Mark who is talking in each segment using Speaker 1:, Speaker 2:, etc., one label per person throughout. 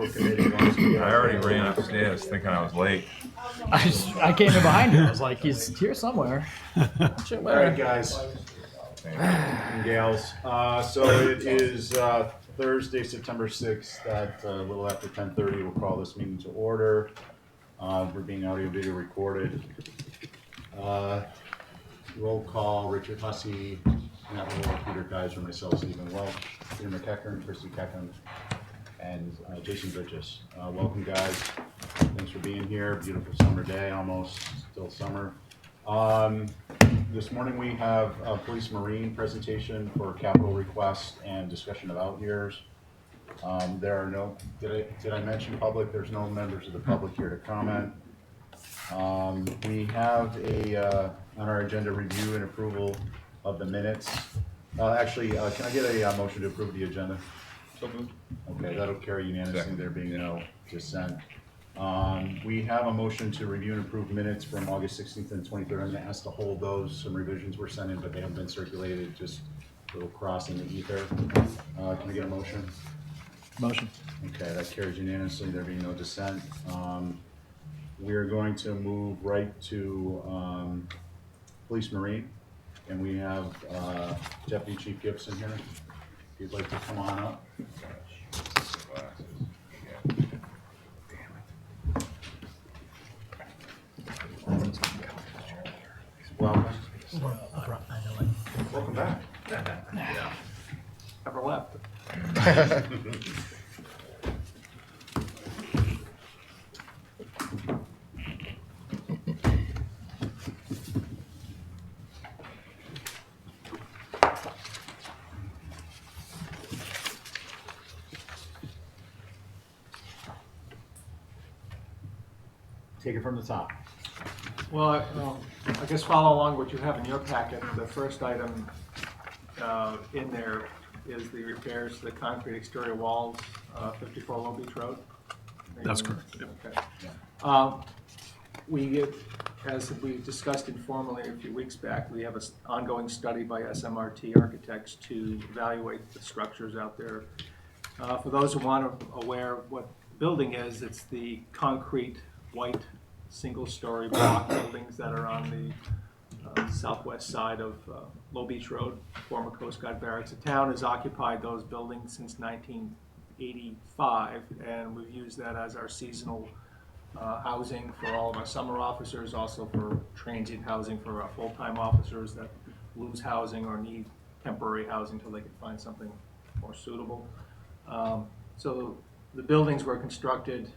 Speaker 1: committee wants to get.
Speaker 2: I already ran upstairs thinking I was late.
Speaker 3: I came in behind you. I was like, he's here somewhere.
Speaker 1: All right, guys and gals. So it is Thursday, September 6th at a little after 10:30. We'll call this meeting to order. We're being audio video recorded. Roll call: Richard Hussey, Matt Moore, Peter Kaiser, myself, Stephen Welch, Peter McEachern, Christy Keckham, and Jason Bridges. Welcome, guys. Thanks for being here. Beautiful summer day, almost still summer. This morning we have a police marine presentation for capital request and discussion of out years. There are no, did I mention public? There's no members of the public here to comment. We have on our agenda review and approval of the minutes. Actually, can I get a motion to approve the agenda?
Speaker 2: So moved.
Speaker 1: Okay, that'll carry unanimously, there being no dissent. We have a motion to review and approve minutes from August 16th and 23rd. I'm going to ask to hold those. Some revisions were sent in, but they haven't been circulated, just a little cross in the ether. Can I get a motion?
Speaker 3: Motion.
Speaker 1: Okay, that carries unanimously, there being no dissent. We're going to move right to Police Marine, and we have Deputy Chief Gibson here. If you'd like to come on up. Welcome. Welcome back.
Speaker 4: Never left.
Speaker 1: Take it from the top.
Speaker 4: Well, I guess follow along what you have in your packet. The first item in there is the repairs to the concrete exterior walls, 54 Low Beach Road.
Speaker 3: That's correct.
Speaker 4: Okay. As we discussed informally a few weeks back, we have an ongoing study by SMRT architects to evaluate the structures out there. For those who aren't aware of what the building is, it's the concrete white single-story block buildings that are on the southwest side of Low Beach Road, former Coast Guard barracks. The town has occupied those buildings since 1985, and we've used that as our seasonal housing for all of our summer officers, also for transient housing for our full-time officers that lose housing or need temporary housing until they can find something more suitable. So the buildings were constructed,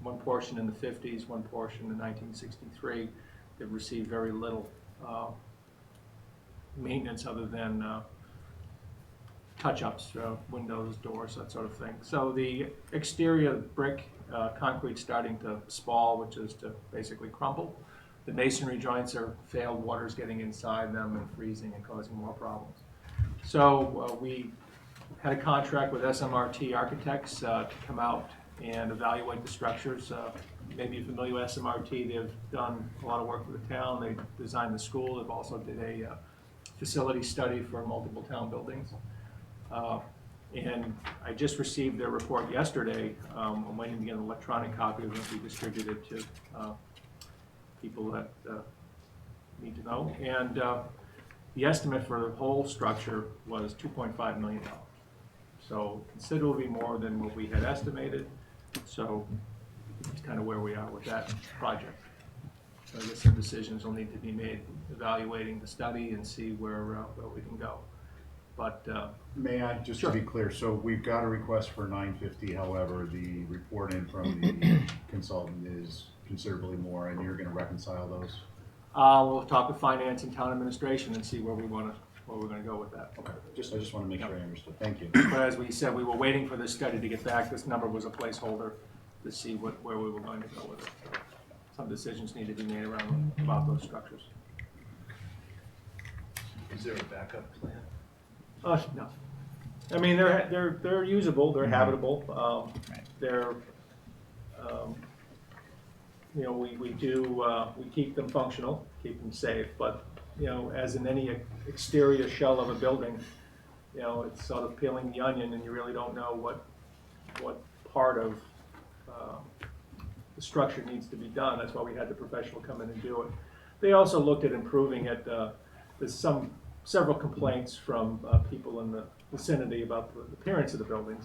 Speaker 4: one portion in the 50s, one portion in 1963. They've received very little maintenance other than touch-ups, windows, doors, that sort of thing. So the exterior brick concrete starting to spall, which is to basically crumble. The masonry joints are failed, water's getting inside them and freezing and causing more problems. So we had a contract with SMRT architects to come out and evaluate the structures. Maybe you're familiar with SMRT. They've done a lot of work for the town. They designed the school. They've also did a facility study for multiple town buildings. And I just received their report yesterday. I'm waiting to get an electronic copy of it to be distributed to people that need to know. And the estimate for the whole structure was $2.5 million. So considerably more than what we had estimated. So it's kind of where we are with that project. So I guess some decisions will need to be made evaluating the study and see where we can go. But
Speaker 1: May I, just
Speaker 4: sure.
Speaker 1: to be clear, so we've got a request for $950, however, the report in from the consultant is considerably more, and you're going to reconcile those?
Speaker 4: we'll talk with finance and town administration and see where we're going to go with that.
Speaker 1: Okay, I just want to make sure I understood. Thank you.
Speaker 4: But as we said, we were waiting for this study to get back. This number was a placeholder to see where we were going to go with it. Some decisions need to be made about those structures.
Speaker 5: Is there a backup plan?
Speaker 4: No. I mean, they're usable, they're habitable, they're, we keep them functional, keep them safe, but, as in any exterior shell of a building, it's sort of peeling the onion and you really don't know what part of the structure needs to be done. That's why we had the professional come in and do it. They also looked at improving it. There's several complaints from people in the vicinity about the appearance of the buildings.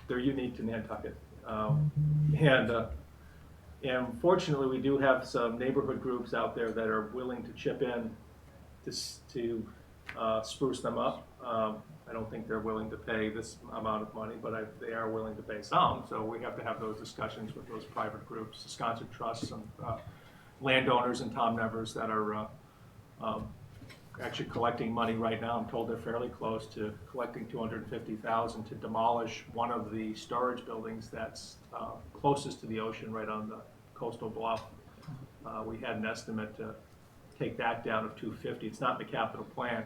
Speaker 4: They're unique to Nantucket. And fortunately, we do have some neighborhood groups out there that are willing to chip in to spruce them up. I don't think they're willing to pay this amount of money, but they are willing to pay some. So we have to have those discussions with those private groups, Wisconsin Trusts, and landowners and Tom Nevers that are actually collecting money right now. I'm told they're fairly close to collecting $250,000 to demolish one of the storage buildings that's closest to the ocean, right on the coastal bluff. We had an estimate to take that down of $250. It's not in the capital plan,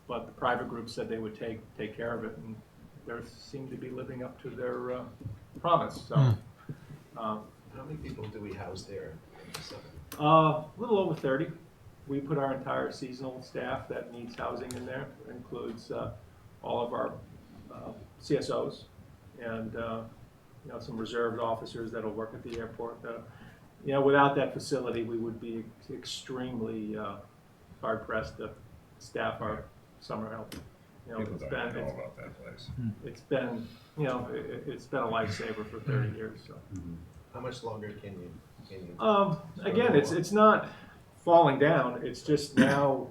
Speaker 4: but the private group said they would take care of it, and they seem to be living up to their promise. So,
Speaker 5: How many people do we house there?
Speaker 4: a little over 30. We put our entire seasonal staff that needs housing in there. It includes all of our CSOs and some reserved officers that'll work at the airport. Without that facility, we would be extremely hard pressed to staff our summer help.
Speaker 2: People don't know about that place.
Speaker 4: It's been it's been a lifesaver for 30 years. So.
Speaker 5: How much longer can you?
Speaker 4: Again, it's not falling down. It's just now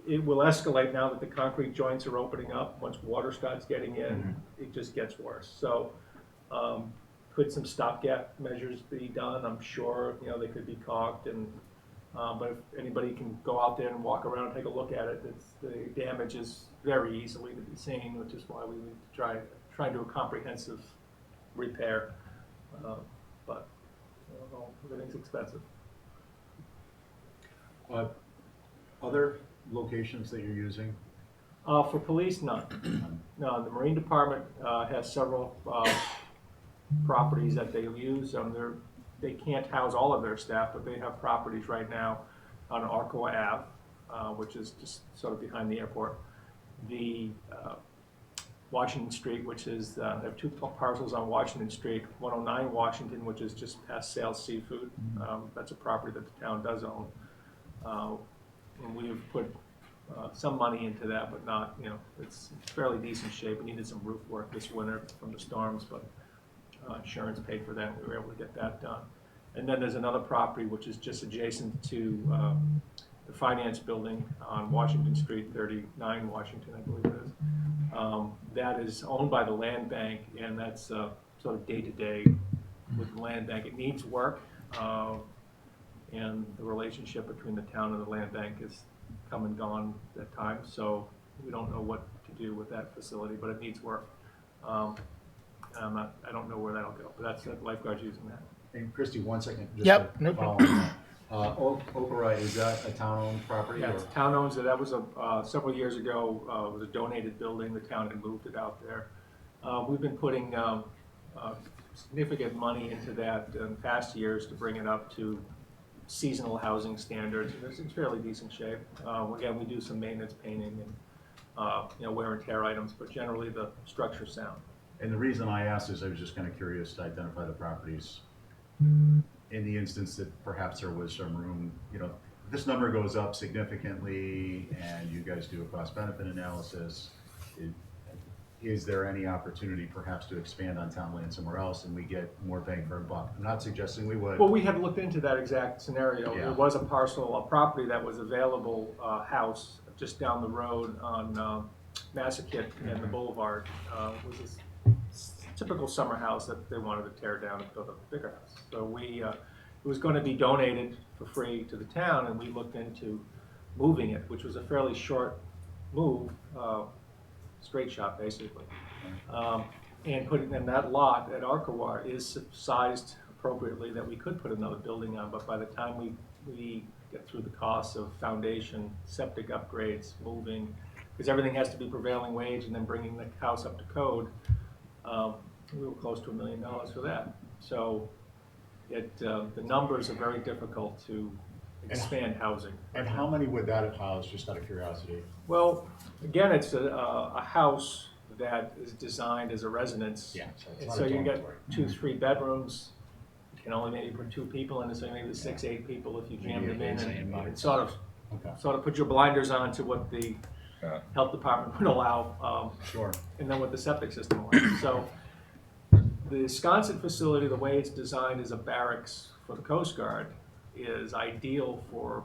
Speaker 4: it will escalate now that the concrete joints are opening up. Once water starts getting in, it just gets worse. So could some stopgap measures be done? I'm sure they could be caulked, and but if anybody can go out there and walk around and take a look at it, the damage is very easily to be seen, which is why we need to try and do a comprehensive repair. But everything's expensive.
Speaker 1: Other locations that you're using?
Speaker 4: For police, none. No, the Marine Department has several properties that they use. They can't house all of their staff, but they have properties right now on Arcoa Ave, which is just sort of behind the airport. The Washington Street, which is, they have two parcels on Washington Street, 109 Washington, which is just past Sales Seafood. That's a property that the town does own. And we have put some money into that, but not, it's fairly decent shape. We needed some roof work this winter from the storms, but insurance paid for that. We were able to get that done. And then there's another property which is just adjacent to the finance building on Washington Street, 39 Washington, I believe it is. That is owned by the land bank, and that's sort of day-to-day with the land bank. It needs work. And the relationship between the town and the land bank has come and gone at times, so we don't know what to do with that facility, but it needs work. I don't know where that'll go, but that's that lifeguards using that.
Speaker 1: And Christy, 1 second. Just
Speaker 3: Yep,
Speaker 1: to
Speaker 3: no
Speaker 1: follow
Speaker 3: problem.
Speaker 1: on that. Operite, is that a town-owned property?
Speaker 4: Yeah,
Speaker 1: or?
Speaker 4: the town owns it. That was several years ago. It was a donated building. The town had moved it out there. We've been putting significant money into that in past years to bring it up to seasonal housing standards. It's in fairly decent shape. Again, we do some maintenance, painting, and wear and tear items, but generally the structure's sound.
Speaker 1: And the reason I asked is I was just kind of curious to identify the properties in the instance that perhaps there was some room, this number goes up significantly and you guys do a cost benefit analysis. Is there any opportunity perhaps to expand on town land somewhere else and we get more bang for a buck? I'm not suggesting we would.
Speaker 4: Well, we had looked into that exact scenario.
Speaker 1: Yeah.
Speaker 4: There was a property that was available, house just down the road on Nantucket and the Boulevard. It was this typical summer house that they wanted to tear down and build a bigger house. So it was going to be donated for free to the town, and we looked into moving it, which was a fairly short move. Straight shot basically, and putting in that lot at Arcoa is sized appropriately that we could put another building on, but by the time we get through the costs of foundation, septic upgrades, moving, because everything has to be prevailing wage and then bringing the house up to code, we were close to $1 million for that. So the numbers are very difficult to expand housing.
Speaker 1: And how many would that have housed, just out of curiosity?
Speaker 4: Well, again, it's a house that is designed as a residence.
Speaker 1: Yeah, so it's
Speaker 4: And
Speaker 1: not
Speaker 4: so
Speaker 1: a
Speaker 4: you can
Speaker 1: dormitory.
Speaker 4: get 2, 3 bedrooms, you can only maybe put 2 people in it, so maybe 6, 8 people if you jam them in, and it sort of put your blinders on to what the
Speaker 2: Yeah.
Speaker 4: health department would allow,
Speaker 1: Sure.
Speaker 4: and then what the septic system was. So the Wisconsin facility, the way it's designed as a barracks for the Coast Guard, is ideal for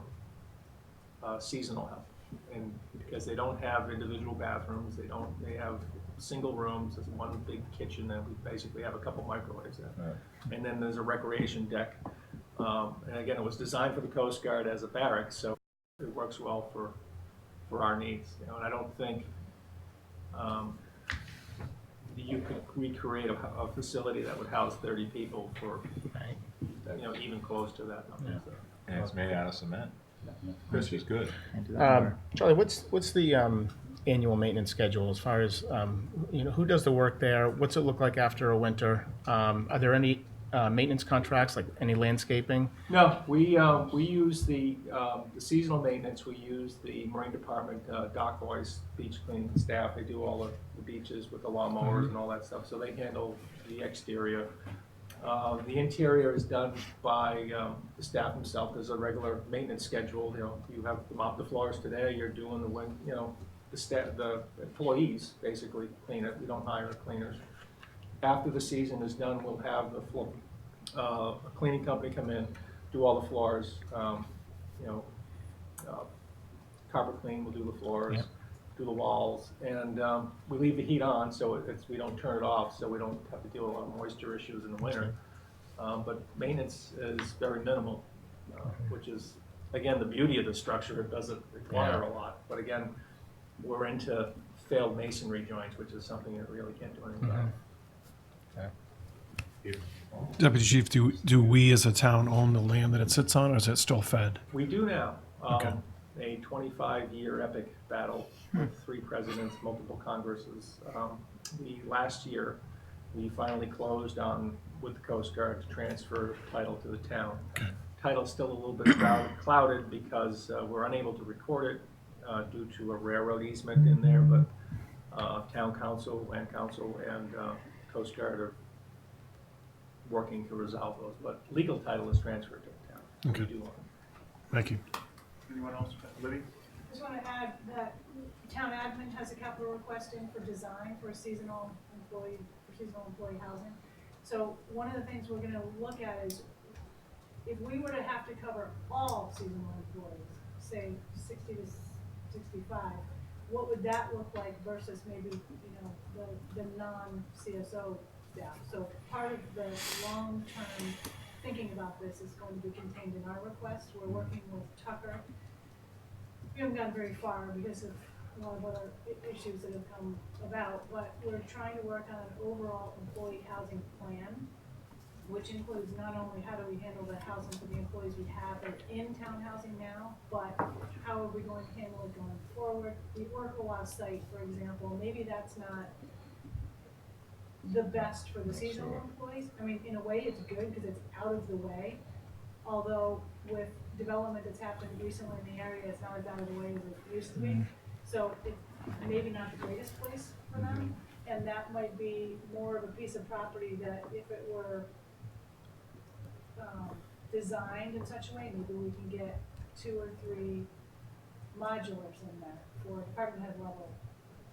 Speaker 4: seasonal help. And because they don't have individual bathrooms, they have single rooms, there's one big kitchen, and we basically have a couple microwaves there.
Speaker 2: Right.
Speaker 4: And then there's a recreation deck. And again, it was designed for the Coast Guard as a barracks, so it works well for our needs. You know, and I don't think you could recreate a facility that would house 30 people for, you know, even close to that number.
Speaker 1: Yeah.
Speaker 4: So.
Speaker 2: And it's made out of cement, which is good.
Speaker 6: Charlie, what's the annual maintenance schedule as far as who does the work there? What's it look like after a winter? Are there any maintenance contracts, like any landscaping?
Speaker 4: No, we use the seasonal maintenance. We use the Marine Department dock boys, beach cleaning staff. They do all the beaches with the lawnmowers and all that stuff. So they handle the exterior. The interior is done by the staff themselves. There's a regular maintenance schedule. You know, you have to mop the floors today. You're doing the employees basically clean it. We don't hire cleaners. After the season is done, we'll have a cleaning company come in, do all the floors, carpet clean, we'll do the floors, do the walls, and we leave the heat on, so we don't turn it off, so we don't have to deal with a lot of moisture issues in the winter. But maintenance is very minimal, which is, again, the beauty of the structure. It doesn't require a lot, but again, we're into failed masonry joints, which is something that really can't do anything about.
Speaker 7: Deputy Chief, do we as a town own the land that it sits on, or is it still fed?
Speaker 4: We do now.
Speaker 7: Okay.
Speaker 4: A 25-year epic battle with 3 presidents, multiple Congresses. Last year, we finally closed on with the Coast Guard to transfer title to the town. Title's still a little bit clouded because we're unable to record it due to a railroad easement in there, but town council, land council, and Coast Guard are working to resolve those. But legal title is transferred to the town.
Speaker 7: Okay.
Speaker 4: We do own it.
Speaker 7: Thank you.
Speaker 1: Anyone else? Libby?
Speaker 8: I just want to add that town admin has a capital request in for design for seasonal employee housing. So one of the things we're going to look at is if we were to have to cover all seasonal employees, say 60 to 65, what would that look like versus maybe the non-CSO staff? So part of the long-term thinking about this is going to be contained in our request. We're working with Tucker. We haven't gotten very far because of a lot of other issues that have come about, but we're trying to work on an overall employee housing plan, which includes not only how do we handle the housing for the employees we have that are in town housing now, but how are we going to handle it going forward? The Orkawa site, for example, maybe that's not the best for the seasonal employees. I mean, in a way, it's good because it's out of the way. Although with development that's happened recently in the area, it's not as out of the way as it used to be. So it's maybe not the greatest place for them. And that might be more of a piece of property that if it were designed in such a way, maybe we can get 2 or 3 modulars in there for department head level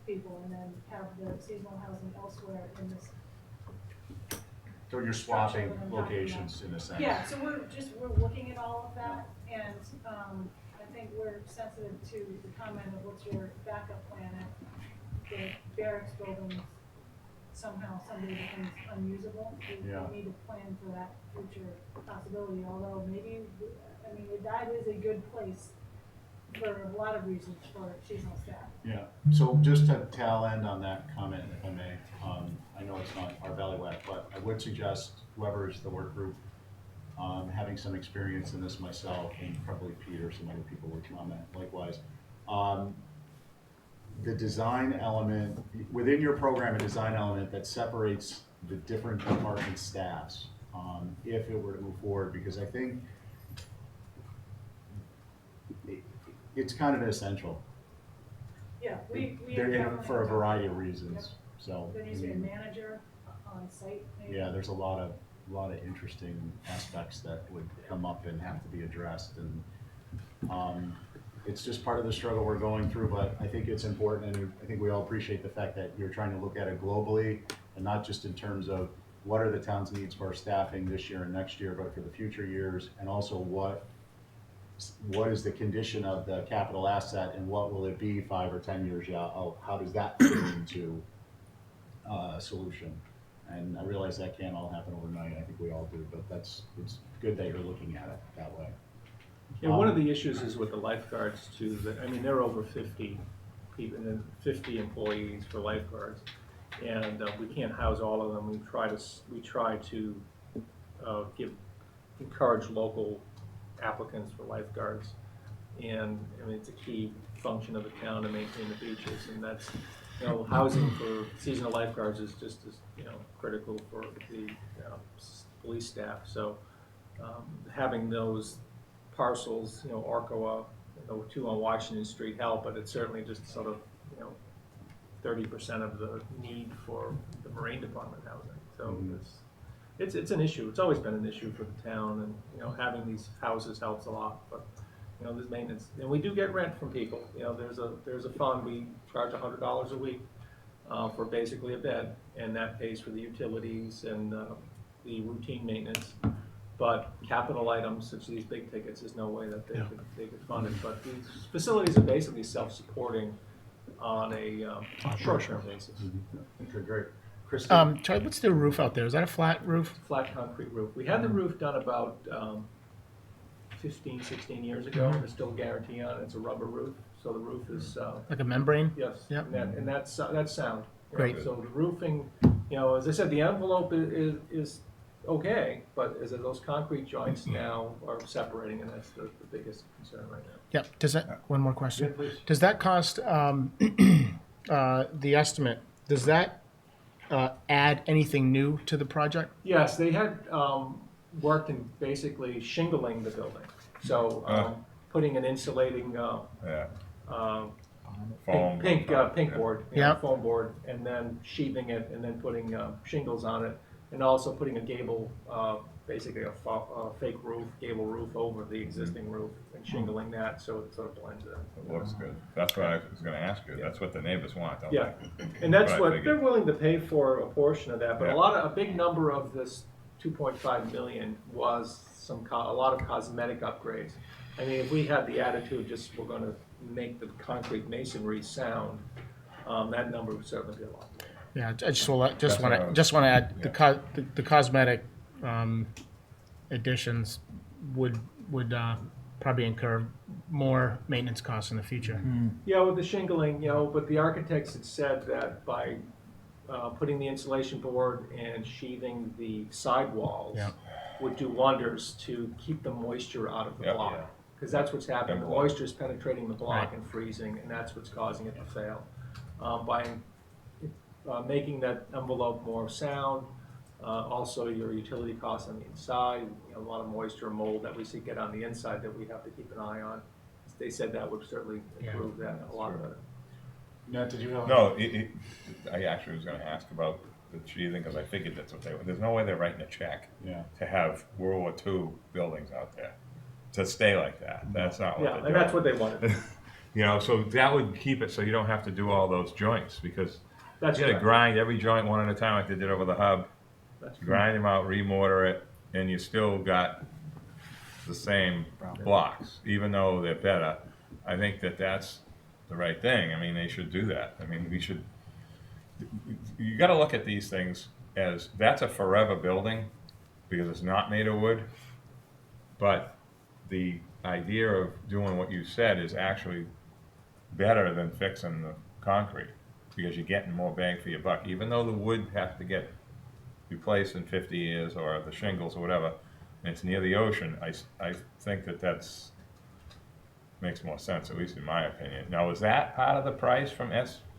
Speaker 8: people, and then have the seasonal housing elsewhere in this.
Speaker 1: So you're swapping locations in a sense?
Speaker 8: Yeah, so we're looking at all of that, and I think we're sensitive to the comment of what's your backup plan if the barracks building somehow someday becomes unusable. We need to plan for that future possibility, although maybe, I mean, that is a good place for a lot of reasons for seasonal staff.
Speaker 1: Yeah, so just to tail end on that comment, if I may, I know it's not our bailiwick, but I would suggest whoever's the work group, having some experience in this myself, and probably Peter, some other people would comment likewise. The design element, within your program, a design element that separates the different department staffs, if it were to move forward, because I think it's kind of essential.
Speaker 8: Yeah, we
Speaker 1: They're in for a variety of reasons. So,
Speaker 8: There needs to be a manager on site, maybe.
Speaker 1: yeah, there's a lot of interesting aspects that would come up and have to be addressed, and it's just part of the struggle we're going through, but I think it's important, and I think we all appreciate the fact that you're trying to look at it globally, and not just in terms of what are the town's needs for staffing this year and next year, but for the future years, and also what is the condition of the capital asset, and what will it be 5 or 10 years out? How does that fit into a solution? And I realize that can't all happen overnight, I think we all do, but it's good that you're looking at it that way.
Speaker 4: Yeah, one of the issues is with the lifeguards too, that, I mean, there are over 50 people, and 50 employees for lifeguards. And we can't house all of them. We try to encourage local applicants for lifeguards. And I mean, it's a key function of the town to maintain the beaches, and that's, you know, housing for seasonal lifeguards is just as, you know, critical for the police staff. So having those parcels, you know, Orcoa, you know, 2 on Washington Street help, but it's certainly just sort of, you know, 30% of the need for the Marine Department housing. So it's an issue. It's always been an issue for the town, and, you know, having these houses helps a lot. But, you know, there's maintenance, and we do get rent from people. You know, there's a fund. We charge $100 a week for basically a bed, and that pays for the utilities and the routine maintenance. But capital items such as these big tickets, there's no way that they could fund it. But these facilities are basically self-supporting on a short-term basis.
Speaker 1: Okay, great. Kristen?
Speaker 6: Charlie, what's the roof out there? Is that a flat roof?
Speaker 4: Flat concrete roof. We had the roof done about 15, 16 years ago. There's still a guarantee on it. It's a rubber roof, so the roof is
Speaker 6: Like a membrane?
Speaker 4: yes,
Speaker 6: Yep.
Speaker 4: and that's sound. You know,
Speaker 6: Great.
Speaker 4: So the roofing, you know, as I said, the envelope is okay, but as those concrete joints now are separating, and that's the biggest concern right now.
Speaker 6: Yep. Does that, one more question.
Speaker 4: Yeah, please.
Speaker 6: Does that cost, the estimate, does that add anything new to the project?
Speaker 4: Yes, they had worked in basically shingling the building. So putting an insulating
Speaker 2: Yeah.
Speaker 4: pink board, you know,
Speaker 6: Yeah.
Speaker 4: foam board, and then sheathing it, and then putting shingles on it, and also putting a gable, basically a fake roof, gable roof over the existing roof, and shingling that so it sort of blends in.
Speaker 2: It looks good. That's what I was gonna ask you. That's what the neighbors want, don't they?
Speaker 4: Yeah, and that's
Speaker 2: Right,
Speaker 4: what
Speaker 2: figured.
Speaker 4: they're willing to pay for a portion of that, but
Speaker 2: Yeah.
Speaker 4: a big number of this 2.5 million was a lot of cosmetic upgrades. I mean, if we had the attitude just we're going to make the concrete masonry sound, that number would certainly be a lot.
Speaker 6: Yeah, I just
Speaker 2: what I
Speaker 6: want to
Speaker 2: was-
Speaker 6: add the cosmetic additions would probably incur more maintenance costs in the future.
Speaker 4: Yeah, with the shingling, you know, but the architects had said that by putting the insulation board and sheathing the sidewalls
Speaker 6: Yeah.
Speaker 4: would do wonders to keep the moisture out of the
Speaker 2: Yep.
Speaker 4: block. Because that's what's happening. The
Speaker 2: Block.
Speaker 4: moisture is penetrating the block
Speaker 6: Right.
Speaker 4: and freezing, and that's what's causing it to fail. By making that envelope more sound, also your utility costs on the inside, you know, a lot of moisture and mold that we see get on the inside that we have to keep an eye on. They said that would certainly improve that a lot better.
Speaker 1: Nat, did you have?
Speaker 2: No, I actually was gonna ask about the sheathing, because I figured that's what there's no way they're writing a check
Speaker 1: Yeah.
Speaker 2: to have World War II buildings out there, to stay like that. That's not what
Speaker 4: Yeah,
Speaker 2: they're doing.
Speaker 4: and that's what they wanted.
Speaker 2: You know, so that would keep it so you don't have to do all those joints, because
Speaker 4: That's
Speaker 2: you gotta
Speaker 4: correct.
Speaker 2: grind every joint one at a time like they did over the hub,
Speaker 4: That's
Speaker 2: grind them out, remortar it, and you still got the same blocks, even though they're better. I think that's the right thing. I mean, they should do that. I mean, you gotta look at these things as, that's a forever building, because it's not made of wood. But the idea of doing what you said is actually better than fixing the concrete, because you're getting more bang for your buck. Even though the wood has to get replaced in 50 years, or the shingles or whatever, and it's near the ocean, I think that's makes more sense, at least in my opinion. Now, is that part of the price from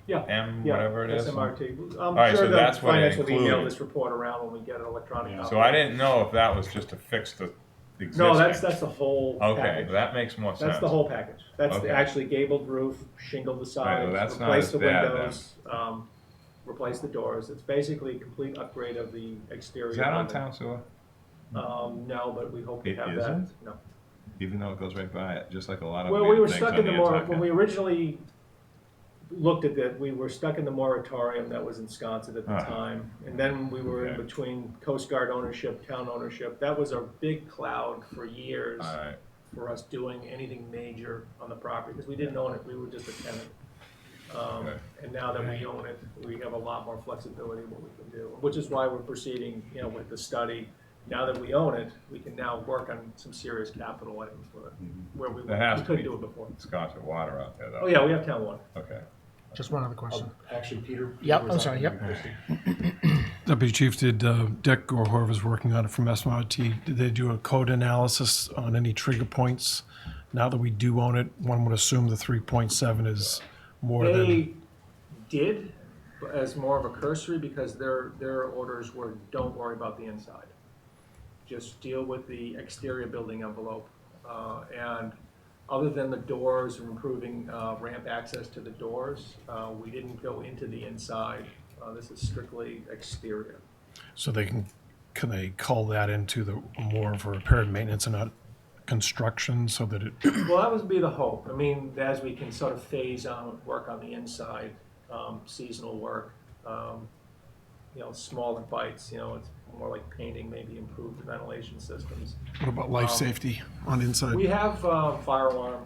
Speaker 4: Yeah,
Speaker 2: whatever it is?
Speaker 4: SMRT. I'm
Speaker 2: right,
Speaker 4: sure
Speaker 2: so
Speaker 4: the
Speaker 2: that's what it
Speaker 4: finance will email
Speaker 2: included.
Speaker 4: this report around when we get an electronic
Speaker 1: Yeah.
Speaker 4: copy.
Speaker 2: So I didn't know if that was just to fix the existing.
Speaker 4: No, that's the whole
Speaker 2: Okay,
Speaker 4: package.
Speaker 2: that makes more sense.
Speaker 4: That's the whole package. That's
Speaker 2: Okay.
Speaker 4: the actually gabled roof, shingled the
Speaker 2: Right, well,
Speaker 4: sides,
Speaker 2: that's not
Speaker 4: replace
Speaker 2: as
Speaker 4: the
Speaker 2: bad
Speaker 4: windows. replace the doors. It's basically a complete upgrade of the exterior.
Speaker 2: Is that on
Speaker 4: building.
Speaker 2: town sewer?
Speaker 4: No, but we hope to
Speaker 2: It
Speaker 4: have
Speaker 2: isn't?
Speaker 4: that. No.
Speaker 2: Even though it goes right by it, just like a lot of
Speaker 4: Well, we were
Speaker 2: things
Speaker 4: stuck
Speaker 2: on
Speaker 4: in the
Speaker 2: Nantucket.
Speaker 4: when we originally looked at it, we were stuck in the moratorium that was ensconced at the
Speaker 2: Ah.
Speaker 4: time. And then we were in
Speaker 2: Okay.
Speaker 4: between Coast Guard ownership, town ownership. That was a big cloud for years
Speaker 2: All right.
Speaker 4: for us doing anything major on the property, because we didn't own it, we were just a tenant.
Speaker 2: Okay.
Speaker 4: And now that we own it, we have a lot more flexibility in what we can do, which is why we're proceeding, with the study. Now that we own it, we can now work on some serious capital items with it, where we
Speaker 2: There has to
Speaker 4: couldn't
Speaker 2: be.
Speaker 4: do it before.
Speaker 2: Scotch and water out there, though.
Speaker 4: Oh, yeah, we have town water.
Speaker 2: Okay.
Speaker 6: Just one other question.
Speaker 1: Actually, Peter.
Speaker 6: Yep,
Speaker 1: was
Speaker 6: I'm
Speaker 1: up
Speaker 6: sorry,
Speaker 1: and
Speaker 6: yep.
Speaker 1: then Christie.
Speaker 7: Deputy Chief, did Dick or whoever's working on it from SMRT, did they do a code analysis on any trigger points? Now that we do own it, one would assume the 3.7 is more than,
Speaker 4: They did, but as more of a cursory, because their orders were, don't worry about the inside. Just deal with the exterior building envelope. And other than the doors and improving ramp access to the doors, we didn't go into the inside. This is strictly exterior.
Speaker 7: so they can they cull that into the more of a repair and maintenance and not construction so that it,
Speaker 4: Well, that would be the hope. I mean, as we can sort of phase on, work on the inside, seasonal work, smaller bites, it's more like painting, maybe improved ventilation systems.
Speaker 7: what about life safety on inside?
Speaker 4: We have fire alarm.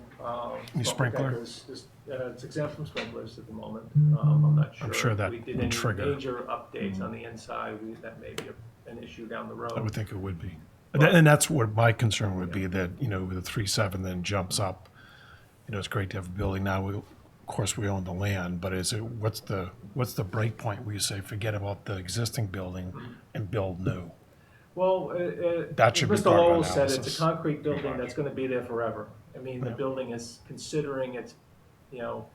Speaker 7: Any
Speaker 4: smoke
Speaker 7: sprinkler?
Speaker 4: detectors. It's exempt from sprinklers at the moment. I'm not sure.
Speaker 7: I'm sure that
Speaker 4: if we did
Speaker 7: would
Speaker 4: any
Speaker 7: trigger.
Speaker 4: major updates on the inside, that may be an issue down the road.
Speaker 7: I would think it would be. And that's what my concern would be, that, with the 3.7 then jumps up. It's great to have a building now. Of course, we own the land, but what's the break point where you say, forget about the existing building and build new?
Speaker 4: Well,
Speaker 7: That should be
Speaker 4: Mr.
Speaker 7: part of
Speaker 4: Lowell said it's
Speaker 7: analysis.
Speaker 4: a concrete building that's going to be there forever. I mean, the
Speaker 7: Yeah.
Speaker 4: building is considering its, 1960s,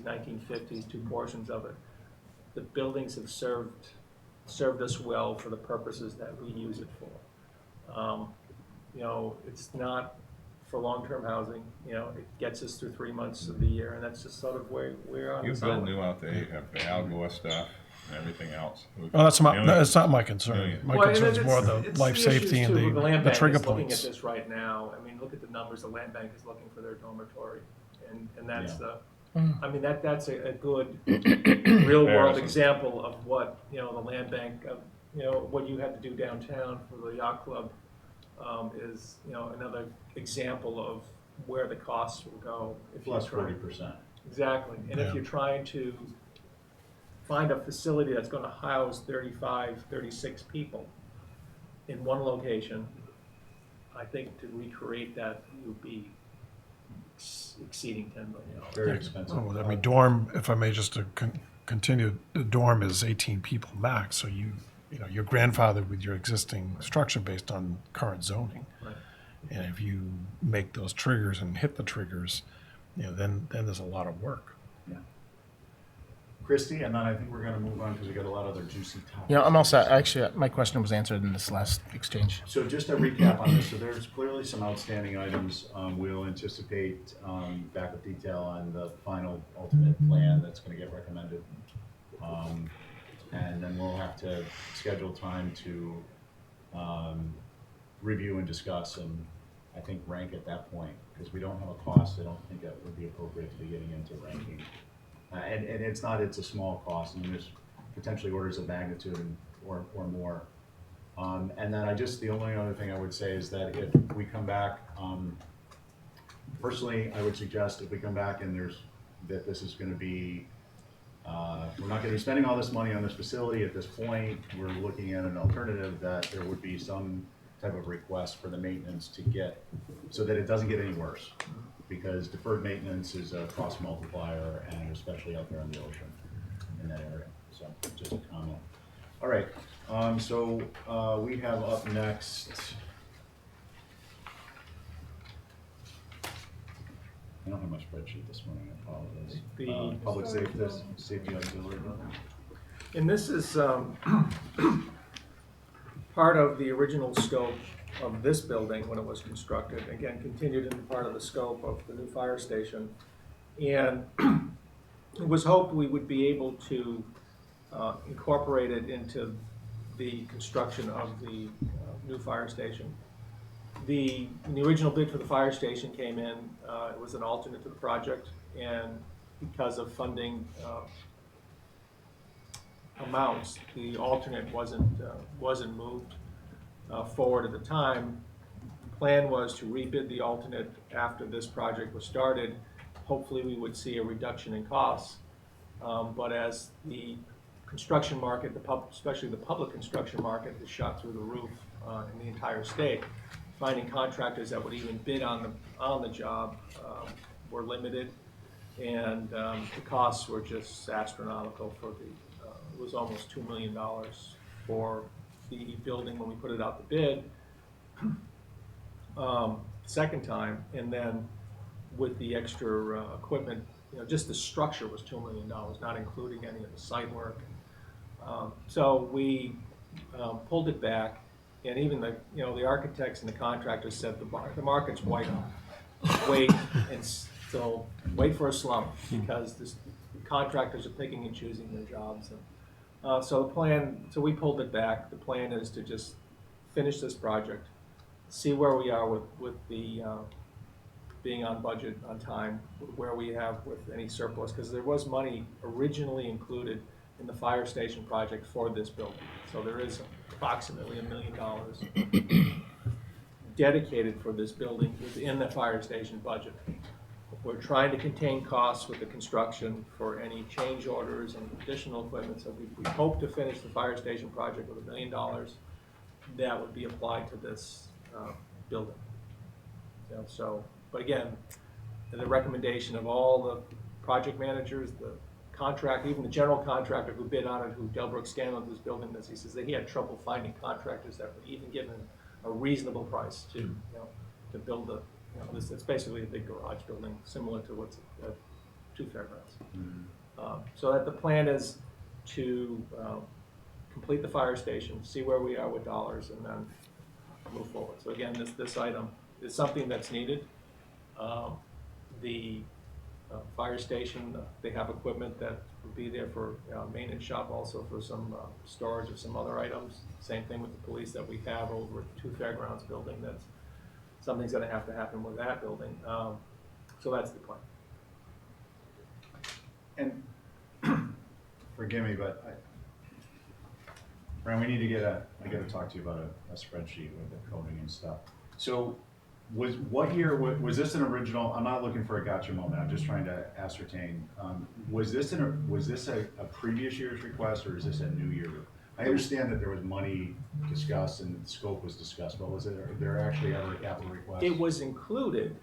Speaker 4: 1950s, two portions of it. The buildings have served us well for the purposes that we use it for. It's not for long-term housing. It gets us through 3 months of the year, and that's just sort of where we're on.
Speaker 2: You
Speaker 4: this
Speaker 2: build
Speaker 4: island.
Speaker 2: new out there, you have the Al Gore stuff and everything else.
Speaker 7: Well, that's
Speaker 2: Millions.
Speaker 7: not my concern.
Speaker 2: Millions.
Speaker 7: My
Speaker 4: Well,
Speaker 7: concern is
Speaker 4: it's-
Speaker 7: more the
Speaker 4: it's
Speaker 7: life
Speaker 4: issues
Speaker 7: safety and
Speaker 4: too.
Speaker 7: the
Speaker 4: Land Bank
Speaker 7: trigger
Speaker 4: is looking at
Speaker 7: points.
Speaker 4: this right now. I mean, look at the numbers. The Land Bank is looking for their dormitory, and that's I mean, that's a good real world
Speaker 2: Comparison.
Speaker 4: example of what the Land Bank, what you had to do downtown for the yacht club, is another example of where the costs will go if you
Speaker 1: Plus
Speaker 4: try.
Speaker 1: 40%.
Speaker 4: Exactly, and
Speaker 7: Yeah.
Speaker 4: if you're trying to find a facility that's gonna house 35, 36 people in one location, I think to recreate that would be exceeding $10 million.
Speaker 1: Very expensive.
Speaker 7: Oh, I mean, dorm, if I may just to continue, the dorm is 18 people max, so you're grandfathered with your existing structure based on current zoning.
Speaker 4: Right.
Speaker 7: And if you make those triggers and hit the triggers, then there's a lot of work.
Speaker 1: Christie, and then I think we're gonna move on because we got a lot of other juicy topics.
Speaker 6: Yeah, I'm all set. Actually, my question was answered in this last exchange.
Speaker 1: So just a recap on this, so there's clearly some outstanding items. We'll anticipate backup detail on the final ultimate plan that's gonna get recommended. And then we'll have to schedule time to review and discuss and I think rank at that point, because we don't have a cost. I don't think that would be appropriate to be getting into ranking. And it's a small cost, I mean, there's potentially orders of magnitude or more. And then the only other thing I would say is that if we come back, personally, I would suggest if we come back and that this is gonna be, we're not gonna be spending all this money on this facility at this point, we're looking at an alternative that there would be some type of request for the maintenance to get, so that it doesn't get any worse. Because deferred maintenance is a cost multiplier, and especially out there on the ocean in that area. So just a comment. All right, so we have up next. I don't have my spreadsheet this morning, I apologize.
Speaker 4: The-
Speaker 1: Public safety auxiliary building.
Speaker 4: And this is part of the original scope of this building when it was constructed, again, continued in part of the scope of the new fire station. And it was hoped we would be able to incorporate it into the construction of the new fire station. When the original bid for the fire station came in, it was an alternate to the project, and because of funding amounts, the alternate wasn't moved forward at the time. Plan was to rebid the alternate after this project was started. Hopefully, we would see a reduction in costs. But as the construction market, especially the public construction market, has shot through the roof in the entire state, finding contractors that would even bid on the job were limited, and the costs were just astronomical for it was almost $2 million for the building when we put it out to bid. Second time, and then with the extra equipment, just the structure was $2 million, not including any of the site work. So we pulled it back, and even the architects and the contractors said the market's white hot. Wait for a slump, because the contractors are picking and choosing their jobs. And, so we pulled it back. The plan is to just finish this project, see where we are with the being on budget, on time, where we have with any surplus, because there was money originally included in the fire station project for this building. So there is approximately $1 million dedicated for this building within the fire station budget. We're trying to contain costs with the construction for any change orders and additional equipment. So we hope to finish the fire station project with $1 million that would be applied to this building. But again, the recommendation of all the project managers, the contract, even the general contractor who bid on it, who Delbrook Scanlon was building this, he says that he had trouble finding contractors that would even give him a reasonable price to build this. It's basically a big garage building, similar to what's at Two Fairgrounds. So that the plan is to complete the fire station, see where we are with dollars, and then move forward. So again, this item is something that's needed. The fire station, they have equipment that would be there for maintenance shop, also for some storage of some other items. Same thing with the police that we have over at Two Fairgrounds building. That's something's going to have to happen with that building. So that's the plan.
Speaker 1: And forgive me, but Brian, we need to I got to talk to you about a spreadsheet with the coding and stuff. So what year was this an original? I'm not looking for a gotcha moment. I'm just trying to ascertain. Was this a previous year's request, or is this a new year? I understand that there was money discussed and scope was discussed, but was there actually ever a capital request?
Speaker 4: It was included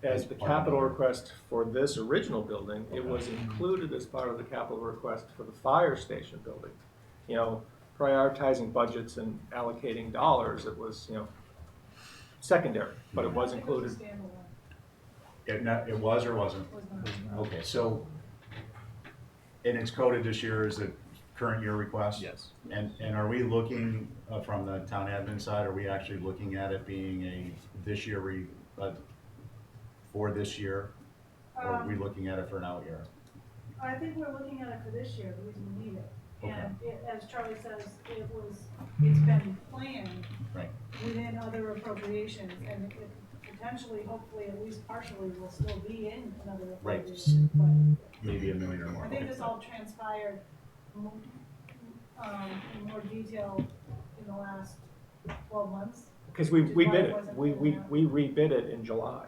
Speaker 4: as the capital request for this original building. Okay. It was included as part of the capital request for the fire station building. Prioritizing budgets and allocating dollars, it was, secondary, but it was included.
Speaker 1: It was or wasn't? Okay, so, and it's coded this year as a current year request?
Speaker 3: Yes.
Speaker 1: And are we looking, from the town admin side, are we actually looking at it being a this year, for this year? Or are we looking at it for an out year?
Speaker 8: I think we're looking at it for this year, because we need it.
Speaker 1: Okay.
Speaker 8: And as Charlie says, it's been planned
Speaker 1: Right.
Speaker 8: within other appropriations, and it potentially, hopefully, at least partially, will still be in another
Speaker 1: Right.
Speaker 8: appropriation. But
Speaker 1: Maybe $1 million or more.
Speaker 8: I think
Speaker 1: Okay.
Speaker 8: this all transpired in more detail in the last 12 months.
Speaker 4: Because we
Speaker 8: Which is why
Speaker 4: bid
Speaker 8: it
Speaker 4: it.
Speaker 8: wasn't
Speaker 4: We
Speaker 8: written out.
Speaker 4: rebid it in July.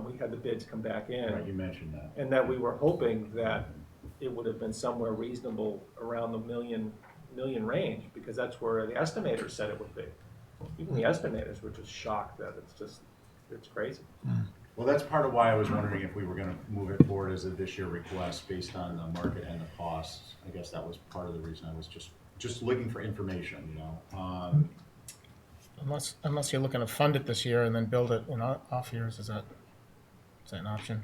Speaker 4: We had the bids come back in.
Speaker 1: Right, you mentioned that.
Speaker 4: And that we were hoping that it would have been somewhere reasonable around the million range, because that's where the estimators said it would be. Even the estimators were just shocked that it's crazy.
Speaker 1: Well, that's part of why I was wondering if we were gonna move it forward as a this year request based on the market and the costs. I guess that was part of the reason I was just looking for information,
Speaker 6: Unless you're looking to fund it this year and then build it in off years, is that an option?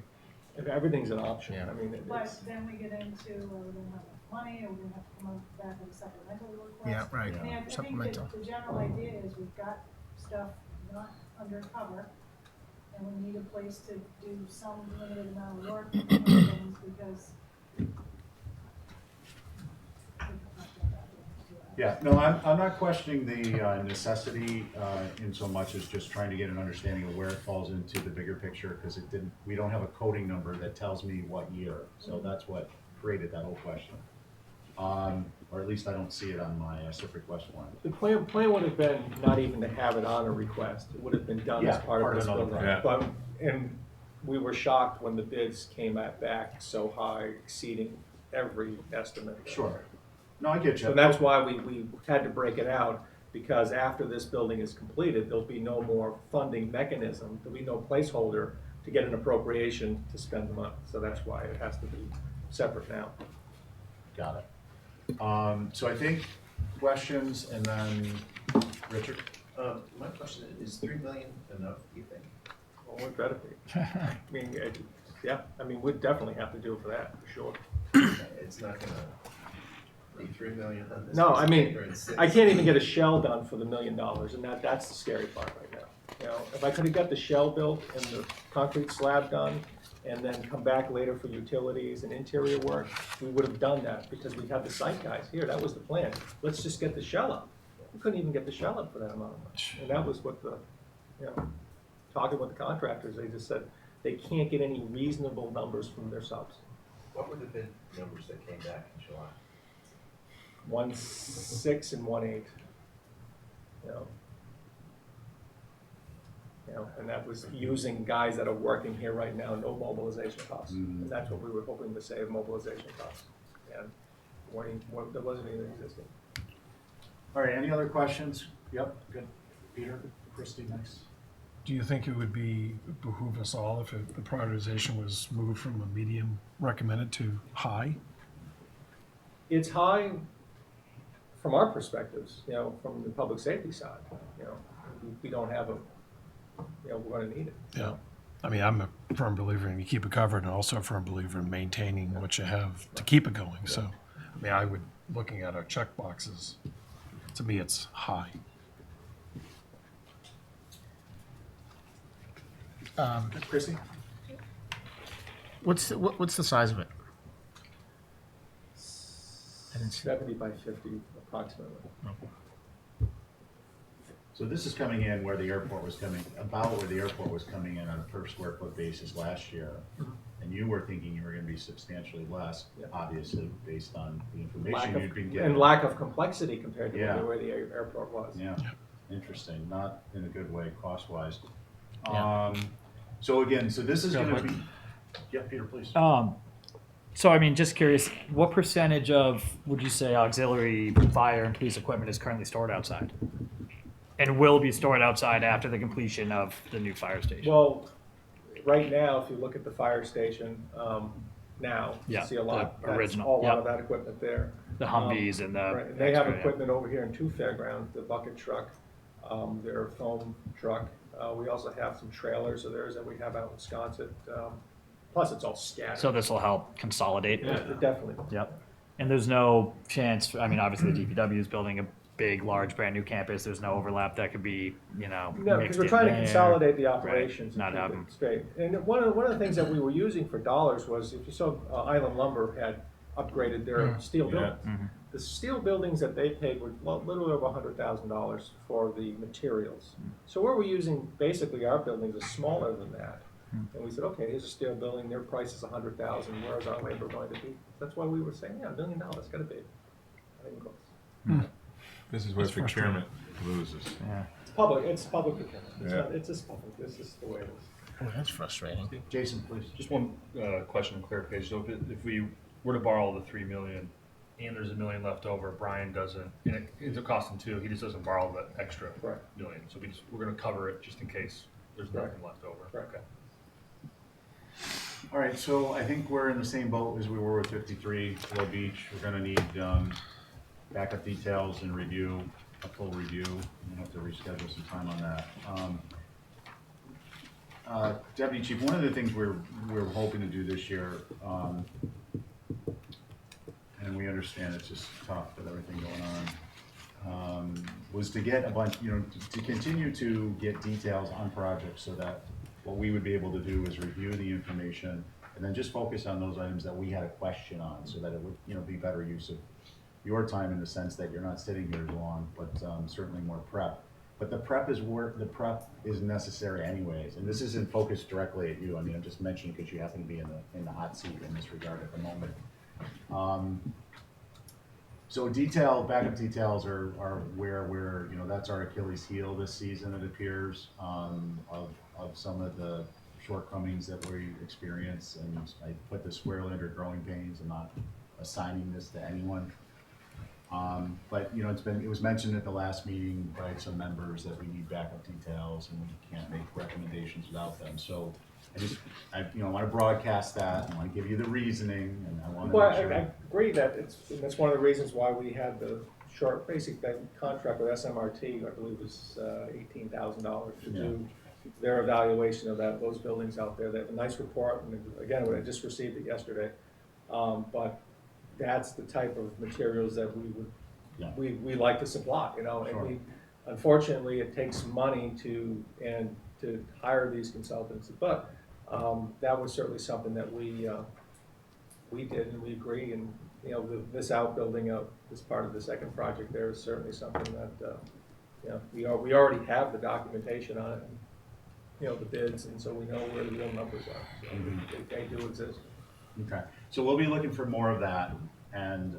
Speaker 4: Everything's an option.
Speaker 6: Yeah.
Speaker 4: I mean,
Speaker 8: But then we get into, are we gonna have enough money, or we're gonna have to come up back with a supplemental request?
Speaker 6: Yeah, right.
Speaker 8: I mean, I think
Speaker 6: Supplemental.
Speaker 8: that the general idea is we've got stuff not undercover, and we need a place to do some limited amount of work on things, because
Speaker 1: Yeah, no, I'm not questioning the necessity in so much as just trying to get an understanding of where it falls into the bigger picture, because we don't have a coding number that tells me what year, so that's what created that whole question. Or at least I don't see it on my SIP request form.
Speaker 4: The plan would have been not even to have it on a request, it would have been done as
Speaker 1: Yeah,
Speaker 4: part of
Speaker 1: part of
Speaker 4: this
Speaker 1: another
Speaker 4: building.
Speaker 2: project.
Speaker 4: But, and we were shocked when the bids came back so high, exceeding every estimate.
Speaker 1: Sure. No, I get you.
Speaker 4: So that's why we had to break it out, because after this building is completed, there'll be no more funding mechanism, there'll be no placeholder to get an appropriation to spend the money. So that's why it has to be separate now.
Speaker 1: Got it. So I think questions, and then Richard?
Speaker 5: My question is 3 million enough, do you think?
Speaker 4: Well, what better be? I mean, yeah, I mean, we'd definitely have to do it for that, for sure.
Speaker 5: It's not gonna be 3 million on this.
Speaker 4: No,
Speaker 5: piece
Speaker 4: I
Speaker 5: of
Speaker 4: mean,
Speaker 5: paper and six.
Speaker 4: I can't even get a shell done for the $1 million, and that's the scary part right now. You know, if I could have got the shell built and the concrete slab done, and then come back later for utilities and interior work, we would have done that, because we had the site guys here, that was the plan. Let's just get the shell up. We couldn't even get the shell up for that amount of money. And that was what the, you know, talking with the contractors, they just said they can't get any reasonable numbers from their subs.
Speaker 5: What were the bid numbers that came back in July?
Speaker 4: 1.6 and 1.8. You know, and that was using guys that are working here right now, no mobilization costs.
Speaker 1: Mhm.
Speaker 4: And that's what we were hoping to save, mobilization costs. And there wasn't even existing.
Speaker 1: All right, any other questions? Yep, good. Peter, Christie, next.
Speaker 7: Do you think it would behoove us all if the prioritization was moved from a medium recommended to high?
Speaker 4: It's high from our perspectives, you know, from the public safety side. You know, we don't have we're gonna need it.
Speaker 7: Yeah. I mean, I'm a firm believer in you keep it covered, and also a firm believer in maintaining what you have to keep it going. So, I mean, looking at our check boxes, to me, it's high.
Speaker 1: Christie?
Speaker 6: What's the size of it? I didn't see.
Speaker 4: 70 by 50 approximately.
Speaker 1: So this is coming in where the airport was coming, about where the airport was coming in on a per square foot basis last year. And you were thinking you were gonna be substantially less,
Speaker 4: Yeah.
Speaker 1: obviously, based on the
Speaker 4: Lack
Speaker 1: information you'd been
Speaker 4: of,
Speaker 1: getting.
Speaker 4: and lack of complexity compared to
Speaker 1: Yeah.
Speaker 4: where the airport was.
Speaker 1: Yeah, interesting, not in a good way, cost-wise.
Speaker 6: Yeah.
Speaker 1: So again, so this is
Speaker 3: Real
Speaker 1: gonna
Speaker 3: quick.
Speaker 1: be, yeah, Peter, please.
Speaker 3: So I mean, just curious, what percentage of would you say auxiliary fire and police equipment is currently stored outside, and will be stored outside after the completion of the new fire station?
Speaker 4: Well, right now, if you look at the fire station, now, you
Speaker 3: Yeah,
Speaker 4: see a lot,
Speaker 3: the
Speaker 4: that's
Speaker 3: original,
Speaker 4: a lot
Speaker 3: yep.
Speaker 4: of that equipment there.
Speaker 3: The Humvees and the
Speaker 4: Right, and they have
Speaker 3: extra, yeah.
Speaker 4: equipment over here in two fairgrounds, the bucket truck, their foam truck. We also have some trailers of theirs that we have out in Wisconsin. Plus, it's all scattered.
Speaker 3: So this will help consolidate.
Speaker 4: Yeah, it definitely.
Speaker 3: Yep. And there's no chance. I mean, obviously the DPW is building a big, large, brand new campus. There's no overlap that could be,
Speaker 4: No, because
Speaker 3: mixed
Speaker 4: we're
Speaker 3: in
Speaker 4: trying to
Speaker 3: there.
Speaker 4: consolidate the operations
Speaker 3: Not
Speaker 4: and keep
Speaker 3: having-
Speaker 4: it straight. And one of the things that we were using for dollars was, if you saw, Island Lumber had upgraded their steel
Speaker 2: Yeah.
Speaker 4: buildings.
Speaker 3: Mhm.
Speaker 4: The steel buildings that they paid were a little over $100,000 for the materials. So where we're using, basically, our buildings are smaller than that. And we said, okay, here's a steel building, their price is $100,000, where's our labor going to be? That's why we were saying, yeah, $1 million, gotta be. Not even close.
Speaker 2: This is where
Speaker 7: That's frustrating.
Speaker 2: procurement loses.
Speaker 3: Yeah.
Speaker 4: It's public procurement.
Speaker 2: Yeah.
Speaker 4: It's just public, this is the way it is.
Speaker 6: Oh, that's frustrating.
Speaker 1: Jason, please.
Speaker 9: Just one question and clarification. So if we were to borrow the 3 million and there's $1 million left over, Brian doesn't, and it ends up costing 2, he just doesn't borrow that extra
Speaker 4: Right.
Speaker 9: million. So we're gonna cover it just in case there's
Speaker 4: Right.
Speaker 9: nothing left over.
Speaker 4: Right.
Speaker 9: Okay.
Speaker 1: All right, so I think we're in the same boat as we were with 53 Flow Beach. We're gonna need backup details and review, a full review. We'll have to reschedule some time on that. Deputy Chief, one of the things we're hoping to do this year, and we understand it's just tough with everything going on, was to get a bunch, to continue to get details on projects so that what we would be able to do is review the information and then just focus on those items that we had a question on so that it would, be better use your time in the sense that you're not sitting here as long, but certainly more prep. But the prep is necessary anyways, and this isn't focused directly at you. I mean, I'm just mentioning because you happen to be in the hot seat in this regard at the moment. So backup details are where we're, that's our Achilles heel this season, it appears, of some of the shortcomings that we experience. And I put this squarely under growing pains and not assigning this to anyone. But it was mentioned at the last meeting by some members that we need backup details and we can't make recommendations without them. So I want to broadcast that and want to give you the reasoning, and I want to
Speaker 4: Well,
Speaker 1: make sure.
Speaker 4: I agree that that's one of the reasons why we had the short, basic contract with SMRT, I believe was $18,000 to do their evaluation of those buildings out there. They have a nice report, and again, I just received it yesterday. But that's the type of materials that we like to supply, and
Speaker 1: Sure.
Speaker 4: unfortunately, it takes money to hire these consultants, but that was certainly something that we did, and we agree, and this outbuilding of this part of the second project there is certainly something that we already have the documentation on it, and, the bids, and so we know where the real numbers are, so they do exist.
Speaker 1: Okay, so we'll be looking for more of that, and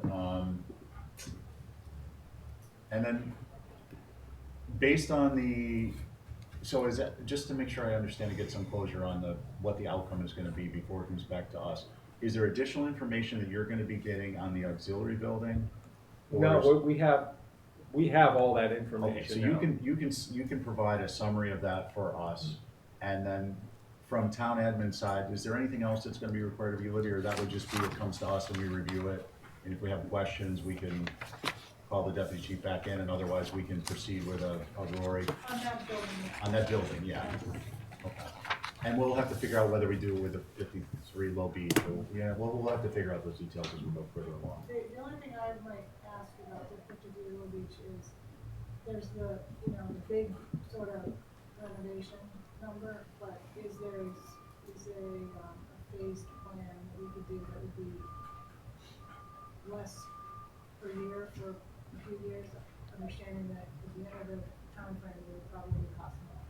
Speaker 1: then based on so is that, just to make sure I understand and get some closure on what the outcome is going to be before it comes back to us, is there additional information that you're going to be getting on the auxiliary building?
Speaker 4: No, we have all that
Speaker 1: Okay,
Speaker 4: information.
Speaker 1: so you can provide a summary of that for us, and then from town admin side, is there anything else that's going to be required of you, Lydia, or that would just be it comes to us and we review it, and if we have questions, we can call the deputy chief back in, and otherwise we can proceed with a Rory
Speaker 8: On that building.
Speaker 1: on that building, yeah. Okay. And we'll have to figure out whether we do it with a 53 low beach, or, we'll have to figure out those details as we go further along.
Speaker 8: The only thing I might ask about the 53 Little Beach is, there's the big sort of renovation number, but is there a phased plan that we could do that would be less per year for a few years, understanding that at the end of the time frame, it would probably cost more.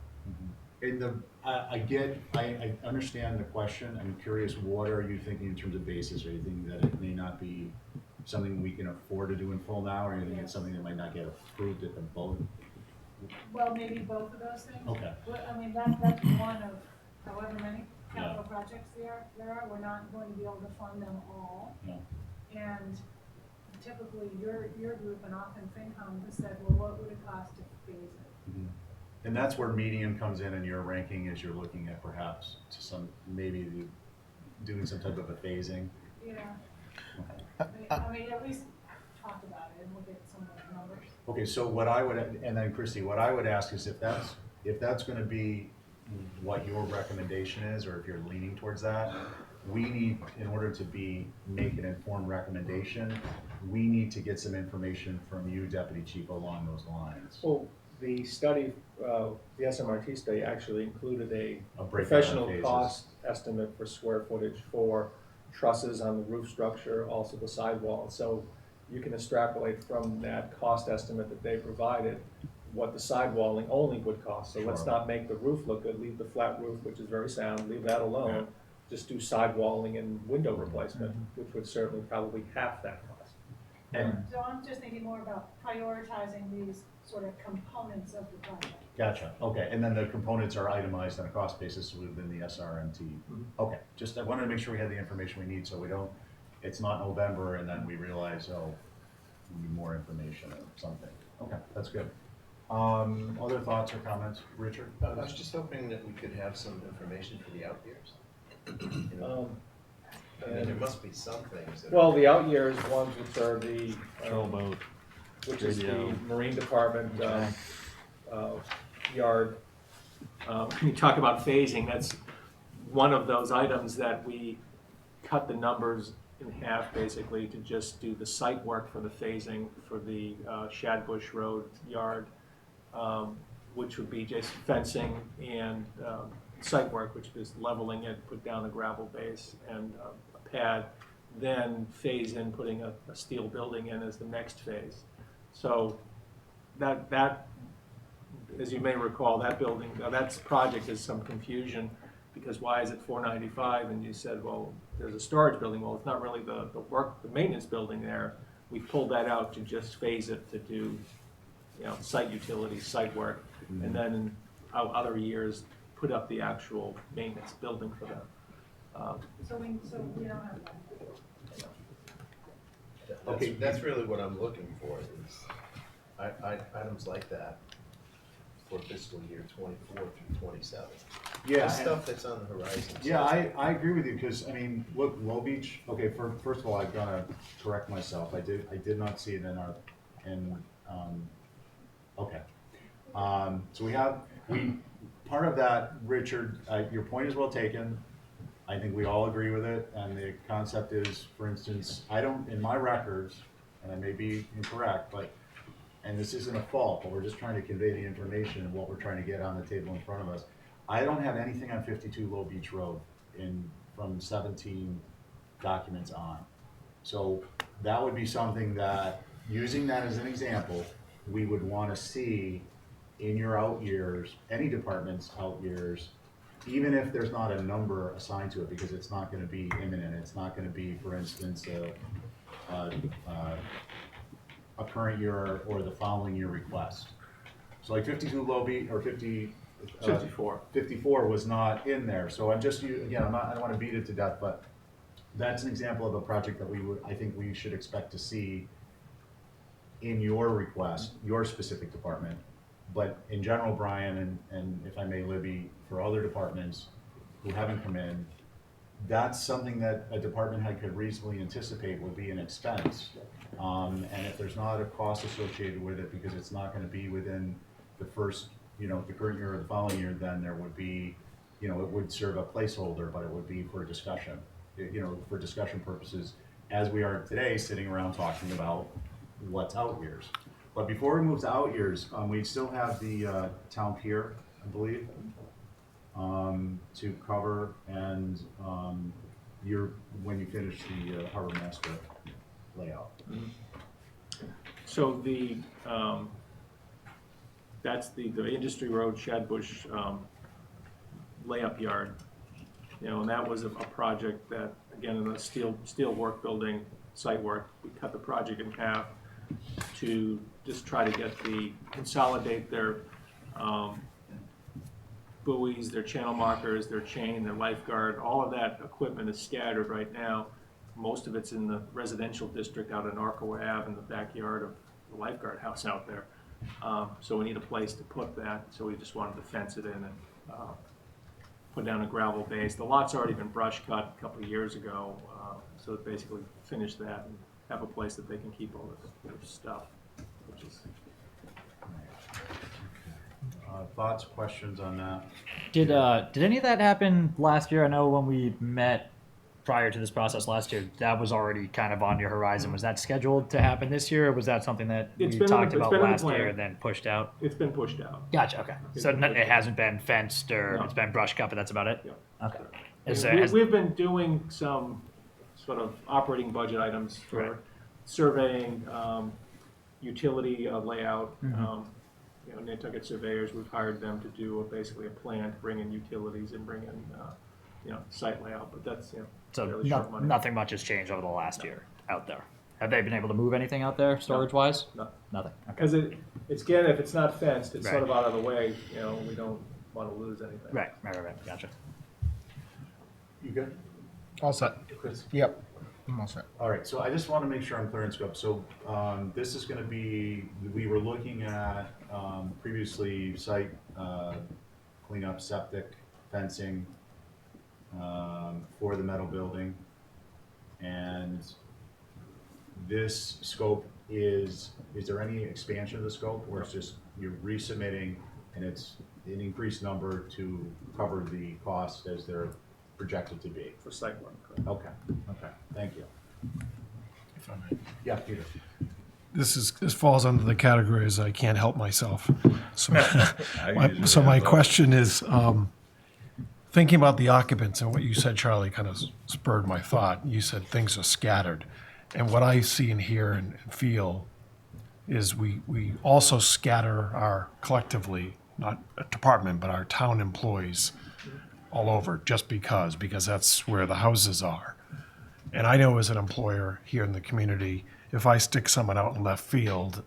Speaker 1: I understand the question. I'm curious, what are you thinking in terms of basis? Are you thinking that it may not be something we can afford to do in full now, or are you thinking it's something that might not get approved at the vote?
Speaker 8: Well, maybe both of those things.
Speaker 1: Okay.
Speaker 8: Well, I mean, that's one of however many capital projects there are. We're not going to be able to fund them all.
Speaker 1: No.
Speaker 8: And typically, your group and often FinCom has said, well, what would it cost to phase it?
Speaker 1: Mm-hmm. And that's where median comes in your ranking, as you're looking at perhaps doing some type of a phasing.
Speaker 8: Yeah.
Speaker 1: Okay.
Speaker 8: I mean, at least talk about it and look at some of the numbers.
Speaker 1: Okay, so and then Christy, what I would ask is if that's going to be what your recommendation is, or if you're leaning towards that, we need, in order to make an informed recommendation, we need to get some information from you, Deputy Chief, along those lines.
Speaker 4: Well, the study, the SMRT study actually included a
Speaker 1: A breakdown of
Speaker 4: professional
Speaker 1: phases.
Speaker 4: cost estimate for square footage for trusses on the roof structure, also the sidewall. So you can extrapolate from that cost estimate that they provided what the sidewalling only would cost. So let's
Speaker 1: Sure.
Speaker 4: not make the roof look good, leave the flat roof, which is very sound, leave that alone. Just do sidewalling and window replacement, which would certainly probably half that cost. And
Speaker 8: So I'm just thinking more about prioritizing these sort of components of the project.
Speaker 1: Gotcha, okay, and then the components are itemized on a cost basis within the SRMT. Okay, I wanted to make sure we had the information we need, so it's not November and then we realize, we need more information or something. Okay, that's good. Other thoughts or comments, Richard?
Speaker 5: I was just hoping that we could have some information for the out years. I mean, there must be some things that.
Speaker 4: well, the out years ones, which are the
Speaker 3: Showboat.
Speaker 4: which is the
Speaker 3: Radio.
Speaker 4: Marine Department yard. You talk about phasing, that's one of those items that we cut the numbers in half basically to just do the site work for the phasing for the Shadbush Road yard, which would be just fencing and site work, which is leveling it, put down a gravel base and a pad. then phase in putting a steel building in as the next phase. So that, as you may recall, that building, that project is some confusion, because why is it 495? And you said, well, there's a storage building. Well, it's not really the maintenance building there. We pulled that out to just phase it to do, site utilities, site work, and then in other years, put up the actual maintenance building for them.
Speaker 8: So we don't have that.
Speaker 1: Okay.
Speaker 5: That's really what I'm looking for, is items like that for fiscal year 24 through 27.
Speaker 1: Yeah,
Speaker 5: The stuff that's on the horizon.
Speaker 1: Yeah, I agree with you, because, I mean, look, Low Beach, okay, first of all, I've gotta correct myself. I did not see it okay. So part of that, Richard, your point is well taken. I think we all agree with it, and the concept is, for instance, in my records, and I may be incorrect, and this isn't a fault, but we're just trying to convey the information and what we're trying to get on the table in front of us. I don't have anything on 52 Low Beach Road from 17 documents on. So that would be something that, using that as an example, we would want to see in your out years, any department's out years, even if there's not a number assigned to it, because it's not going to be imminent. It's not going to be, for instance, a current year or the following year request. So like 52 Low Beach, or 54 was not in there. So I'm just, again, I don't want to beat it to death, but that's an example of a project that I think we should expect to see in your request, your specific department. But in general, Brian, and if I may, Libby, for other departments who haven't come in, that's something that a department head could reasonably anticipate would be an expense. And if there's not a cost associated with it, because it's not going to be within the first, the current year or the following year, then there would be, it would serve a placeholder, but it would be for discussion, for discussion purposes, as we are today, sitting around talking about what's out years. But before we move to out years, we still have the town pier, I believe, to cover, and when you finish the harbor master layout.
Speaker 4: So that's the Industry Road Shadbush layup yard, and that was a project that, again, in the steel work building site work, we cut the project in half to just try to consolidate their buoys, their channel markers, their chain, their lifeguard. All of that equipment is scattered right now. Most of it's in the residential district out in Arkaway Ave, in the backyard of the lifeguard house out there. So we need a place to put that, so we just wanted to fence it in and put down a gravel base. The lot's already been brush cut a couple of years ago, so basically finish that and have a place that they can keep all their stuff, which is...
Speaker 1: Thoughts, questions on that?
Speaker 3: Did any of that happen last year? I know when we met prior to this process last year, that was already kind of on your horizon. Was that scheduled to happen this year, or was that something that we talked about last year and then pushed out?
Speaker 4: It's been pushed out.
Speaker 3: Gotcha, okay. So it hasn't been fenced, or it's been brush cut, but that's about it?
Speaker 4: Yeah.
Speaker 3: Okay.
Speaker 4: We've been doing some sort of operating budget items for surveying, utility layout. Nantucket surveyors, we've hired them to do basically a plan to bring in utilities and bring in site layout, but that's
Speaker 3: So
Speaker 4: fairly short money.
Speaker 3: nothing much has changed over the last year out there. Have they been able to move anything out there storage-wise?
Speaker 4: No.
Speaker 3: Nothing. Okay.
Speaker 4: Because it's again, if it's not fenced, it's sort
Speaker 3: Right.
Speaker 4: of out of the way. We don't want to lose anything.
Speaker 3: Right. Gotcha.
Speaker 1: You good?
Speaker 6: All set.
Speaker 1: Chris?
Speaker 6: Yep, I'm all set.
Speaker 1: All right, so I just want to make sure I'm clear in scope. So this is going to be, we were looking at previously site cleanup, septic, fencing for the metal building. And this scope is there any expansion of the scope, or it's just you're resubmitting and it's an increased number to cover the cost as they're projected to be?
Speaker 4: For site work.
Speaker 1: Okay, thank you.
Speaker 7: If I may.
Speaker 1: Yeah, Peter.
Speaker 7: This falls under the categories I can't help myself. So,
Speaker 2: I usually
Speaker 7: so my
Speaker 2: have those.
Speaker 7: question is, thinking about the occupants and what you said, Charlie, kind of spurred my thought. You said things are scattered. And what I see and hear and feel is we also scatter our collectively, not a department, but our town employees all over just because that's where the houses are. And I know as an employer here in the community, if I stick someone out in left field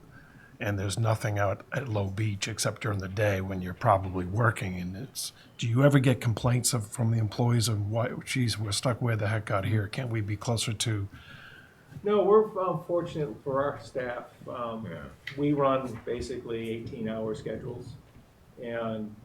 Speaker 7: and there's nothing out at Low Beach except during the day when you're probably working, and do you ever get complaints from the employees of why, geez, we're stuck way the heck out here, can't we be closer to?
Speaker 4: No, we're fortunate for our staff.
Speaker 2: Yeah.
Speaker 4: We run basically 18-hour schedules, and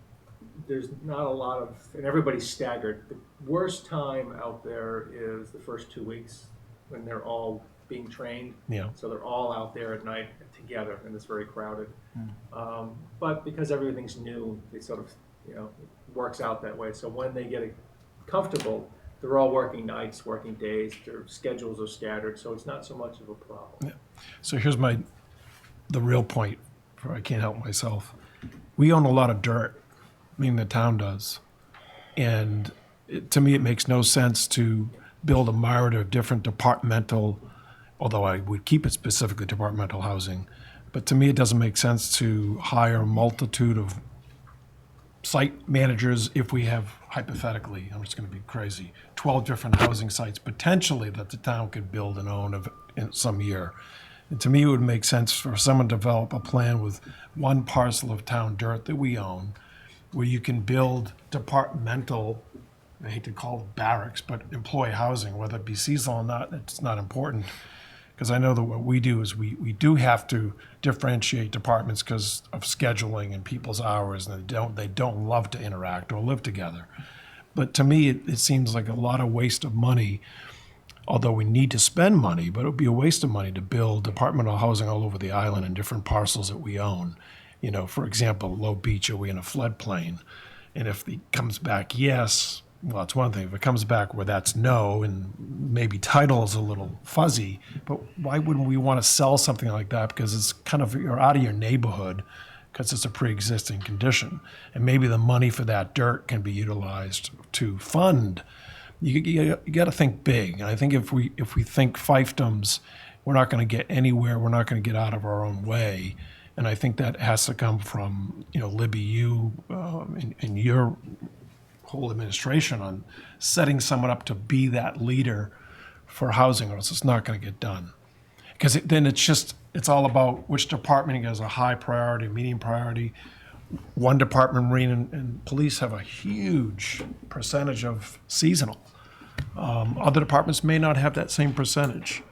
Speaker 4: there's not a lot of, and everybody's staggered. The worst time out there is the first 2 weeks when they're all being trained.
Speaker 7: Yeah.
Speaker 4: So they're all out there at night together, and it's very crowded. But because everything's new, it sort of, works out that way. So when they get comfortable, they're all working nights, working days, their schedules are scattered, so it's not so much of a problem.
Speaker 7: So here's the real point, for I can't help myself. We own a lot of dirt, meaning the town does. And to me, it makes no sense to build a myriad of different departmental, although I would keep it specifically departmental housing. But to me, it doesn't make sense to hire a multitude of site managers if we have, hypothetically, I'm just going to be crazy, 12 different housing sites potentially that the town could build and own in some year. And to me, it would make sense for someone to develop a plan with one parcel of town dirt that we own, where you can build departmental, I hate to call it barracks, but employee housing, whether it be seasonal or not, it's not important. Because I know that what we do is we do have to differentiate departments because of scheduling and people's hours, and they don't love to interact or live together. But to me, it seems like a lot of waste of money, although we need to spend money, but it would be a waste of money to build departmental housing all over the island in different parcels that we own. For example, Low Beach, are we in a floodplain? And if it comes back yes, well, it's one thing. If it comes back where that's no, and maybe title is a little fuzzy, but why wouldn't we want to sell something like that? Because it's kind of, you're out of your neighborhood because it's a pre-existing condition. And maybe the money for that dirt can be utilized to fund. You got to think big. And I think if we think fiefdoms, we're not going to get anywhere. We're not going to get out of our own way. And I think that has to come from, Libby, you and your whole administration on setting someone up to be that leader for housing, or else it's not going to get done. Because then it's all about which department has a high priority, medium priority. One department, Marine and Police, have a huge percentage of seasonal. Other departments may not have that same percentage.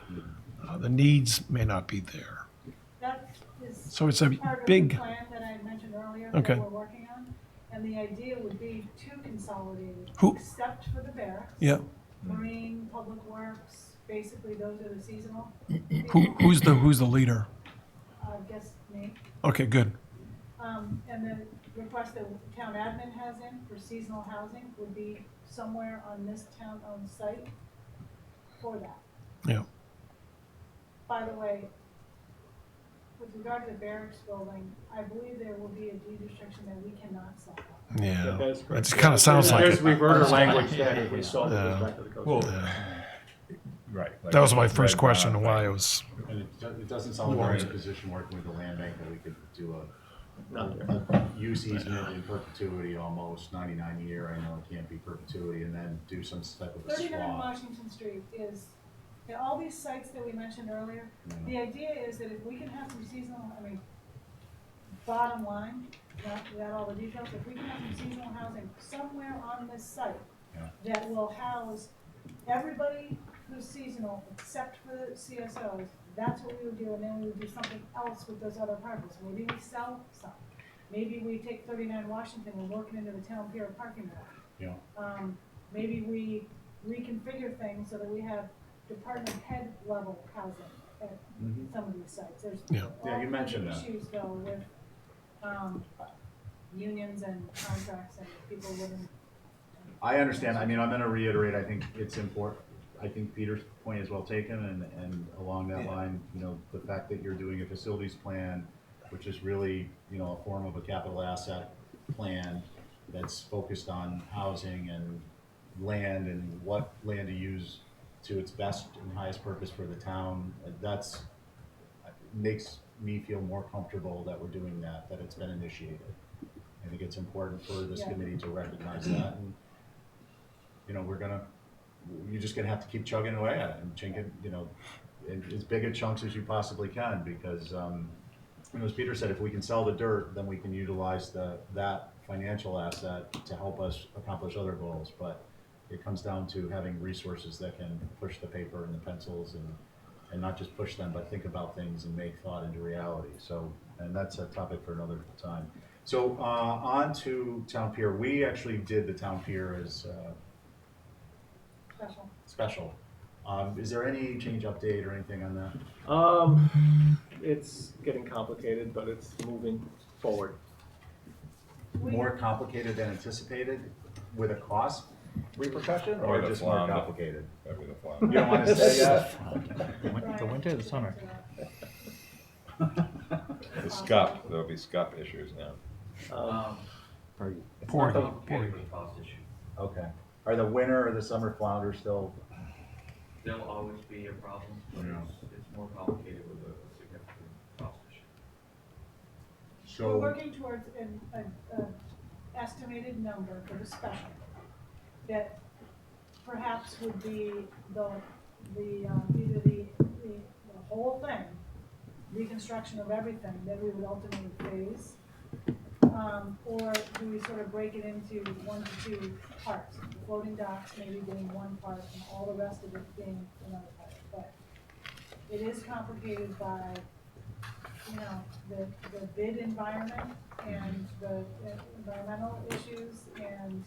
Speaker 7: The needs may not be there.
Speaker 8: That is
Speaker 7: So it's a
Speaker 8: part of
Speaker 7: big,
Speaker 8: the plan that I mentioned earlier
Speaker 7: Okay.
Speaker 8: that we're working on. And the idea would be to consolidate it,
Speaker 7: Who-
Speaker 8: except for the barracks.
Speaker 7: yeah.
Speaker 8: Marine, Public Works, basically those are the seasonal.
Speaker 7: Who's the leader?
Speaker 8: I guess me.
Speaker 7: Okay, good.
Speaker 8: And the request that town admin has in for seasonal housing would be somewhere on this town-owned site for that.
Speaker 7: Yeah.
Speaker 8: By the way, with regard to the barracks building, I believe there will be a deed restriction that we cannot sell.
Speaker 7: Yeah.
Speaker 4: That's correct.
Speaker 7: It kind of sounds like
Speaker 4: There's
Speaker 7: it.
Speaker 4: reverter language that if we sold it, goes back to the coast.
Speaker 2: Well,
Speaker 4: Guard.
Speaker 2: right. like
Speaker 7: That was my
Speaker 2: red
Speaker 7: first question,
Speaker 2: brown
Speaker 7: why
Speaker 2: thing.
Speaker 7: it was.
Speaker 1: And it doesn't sound like we're in a position working with the land bank that we could do
Speaker 4: Not there.
Speaker 1: a use easement in perpetuity, almost 99 year. I know it can't be perpetuity, and then do some type of a
Speaker 8: 39
Speaker 1: swap.
Speaker 8: Washington Street is, all these sites that we mentioned earlier, the idea is that if we can have some seasonal, bottom line, not without all the details, if we can have some seasonal housing somewhere on this site
Speaker 1: Yeah.
Speaker 8: that will house everybody who's seasonal except for the CSOs, that's what we would do, and then we would do something else with those other parcels. Maybe we sell some. Maybe we take 39 Washington and work it into the town pier parking lot.
Speaker 1: Yeah.
Speaker 8: Maybe we reconfigure things so that we have department head level housing at some of these sites. There's
Speaker 7: Yeah.
Speaker 8: all
Speaker 1: Yeah, you
Speaker 8: kinds
Speaker 1: mentioned
Speaker 8: of
Speaker 1: that.
Speaker 8: issues though with unions and contracts and people living.
Speaker 1: I understand. I'm gonna reiterate, I think it's important. I think Peter's point is well taken, and along that line, the fact that you're doing a facilities plan, which is really, a form of a capital asset plan that's focused on housing and land and what land to use to its best and highest purpose for the town. That's makes me feel more comfortable that we're doing that, that it's been initiated. I think it's important for this
Speaker 8: Yeah.
Speaker 1: committee to recognize that, and you're just gonna have to keep chugging away at it and chinking, in as big a chunks as you possibly can, because, as Peter said, if we can sell the dirt, then we can utilize that financial asset to help us accomplish other goals. But it comes down to having resources that can push the paper and the pencils and not just push them, but think about things and make thought into reality. So, and that's a topic for another time. So, on to Town Pier. We actually did the Town Pier as, special. Is there any change update or anything on that?
Speaker 4: It's getting complicated, but it's moving forward.
Speaker 1: More complicated than anticipated with a cost repercussion, or
Speaker 2: the
Speaker 1: just more
Speaker 2: flounder.
Speaker 1: complicated?
Speaker 2: That'd be the
Speaker 1: You
Speaker 2: flounder.
Speaker 1: don't want to say yet?
Speaker 3: The winter or the summer?
Speaker 2: The scup, there'll be scup issues now.
Speaker 7: Porgy.
Speaker 1: Okay. Are the winter or the summer flounder still?
Speaker 10: There'll always be a problem, but it's more complicated with a significant cost issue.
Speaker 8: We're
Speaker 1: So,
Speaker 8: working towards an estimated number for the special that perhaps would be either the whole thing, reconstruction of everything that we would ultimately phase, or do we sort of break it into 1 to 2 parts? Floating docks maybe being one part and all the rest of it being another part. But it is complicated by, the bid environment and the environmental issues and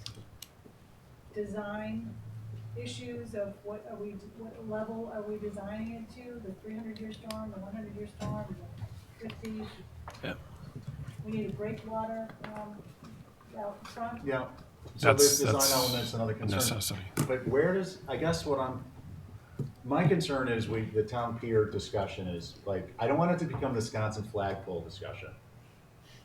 Speaker 8: design issues of what level are we designing it to? The 300-year storm, the 100-year storm, the 50.
Speaker 7: Yep.
Speaker 8: We need a breakwater out front.
Speaker 1: yeah. So there's
Speaker 7: That's
Speaker 1: design elements and other
Speaker 7: a
Speaker 1: concerns.
Speaker 7: necessity.
Speaker 1: But my concern is the Town Pier discussion is like, I don't want it to become the Wisconsin flagpole discussion,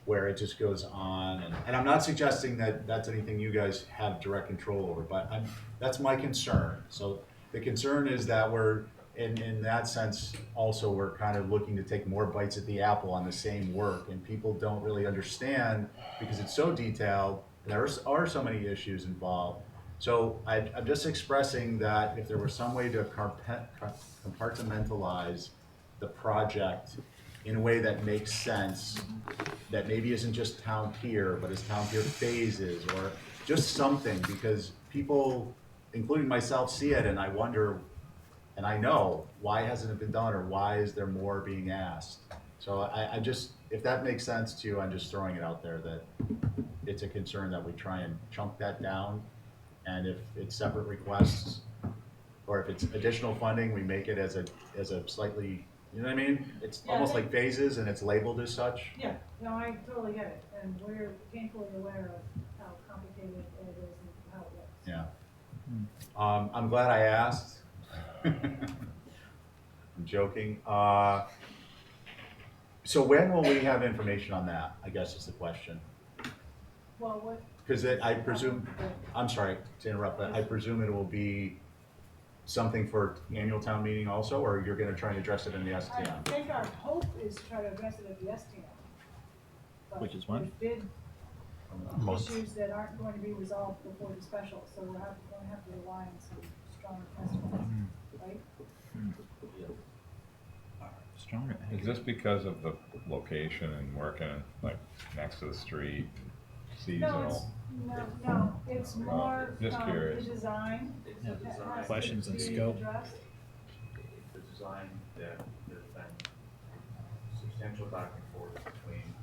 Speaker 1: where it just goes on, and I'm not suggesting that that's anything you guys have direct control over, but that's my concern. So the concern is that we're, in that sense, also we're kind of looking to take more bites at the apple on the same work, and people don't really understand, because it's so detailed, there are so many issues involved. So I'm just expressing that if there were some way to compartmentalize the project in a way that makes sense, that maybe isn't just Town Pier, but is Town Pier phases, or just something, because people, including myself, see it and I wonder, and I know, why hasn't it been done, or why is there more being asked? So I just, if that makes sense to you, I'm just throwing it out there that it's a concern that we try and chunk that down, and if it's separate requests, or if it's additional funding, we make it as a slightly, you know what I mean? It's
Speaker 8: Yeah,
Speaker 1: almost
Speaker 8: I think-
Speaker 1: like phases, and it's labeled as such.
Speaker 8: Yeah, no, I totally get it, and we're painfully aware of how complicated it is and how it looks.
Speaker 1: Yeah. I'm glad I asked. I'm joking. So when will we have information on that, I guess is the question.
Speaker 8: Well, what?
Speaker 1: Because I presume, I'm sorry to interrupt, but I presume it will be something for annual town meeting also, or you're gonna try and address it in the
Speaker 8: I
Speaker 1: STM?
Speaker 8: think our hope is to try to address it at the STM. But
Speaker 3: Which is when?
Speaker 8: there's bid
Speaker 7: Month.
Speaker 8: issues that aren't going to be resolved before the special, so we're going to have to rely on some strong estimates, right?
Speaker 3: Stronger.
Speaker 2: Is this because of the location and working like next to the street, seasonal?
Speaker 8: No, it's more,
Speaker 2: Just
Speaker 8: the
Speaker 2: curious.
Speaker 8: design.
Speaker 10: It's
Speaker 3: Yeah.
Speaker 10: the
Speaker 8: that
Speaker 10: design.
Speaker 8: has
Speaker 3: Questions
Speaker 8: to
Speaker 3: and
Speaker 8: be
Speaker 3: scope.
Speaker 8: addressed.
Speaker 10: The design that there's been substantial back and forth between,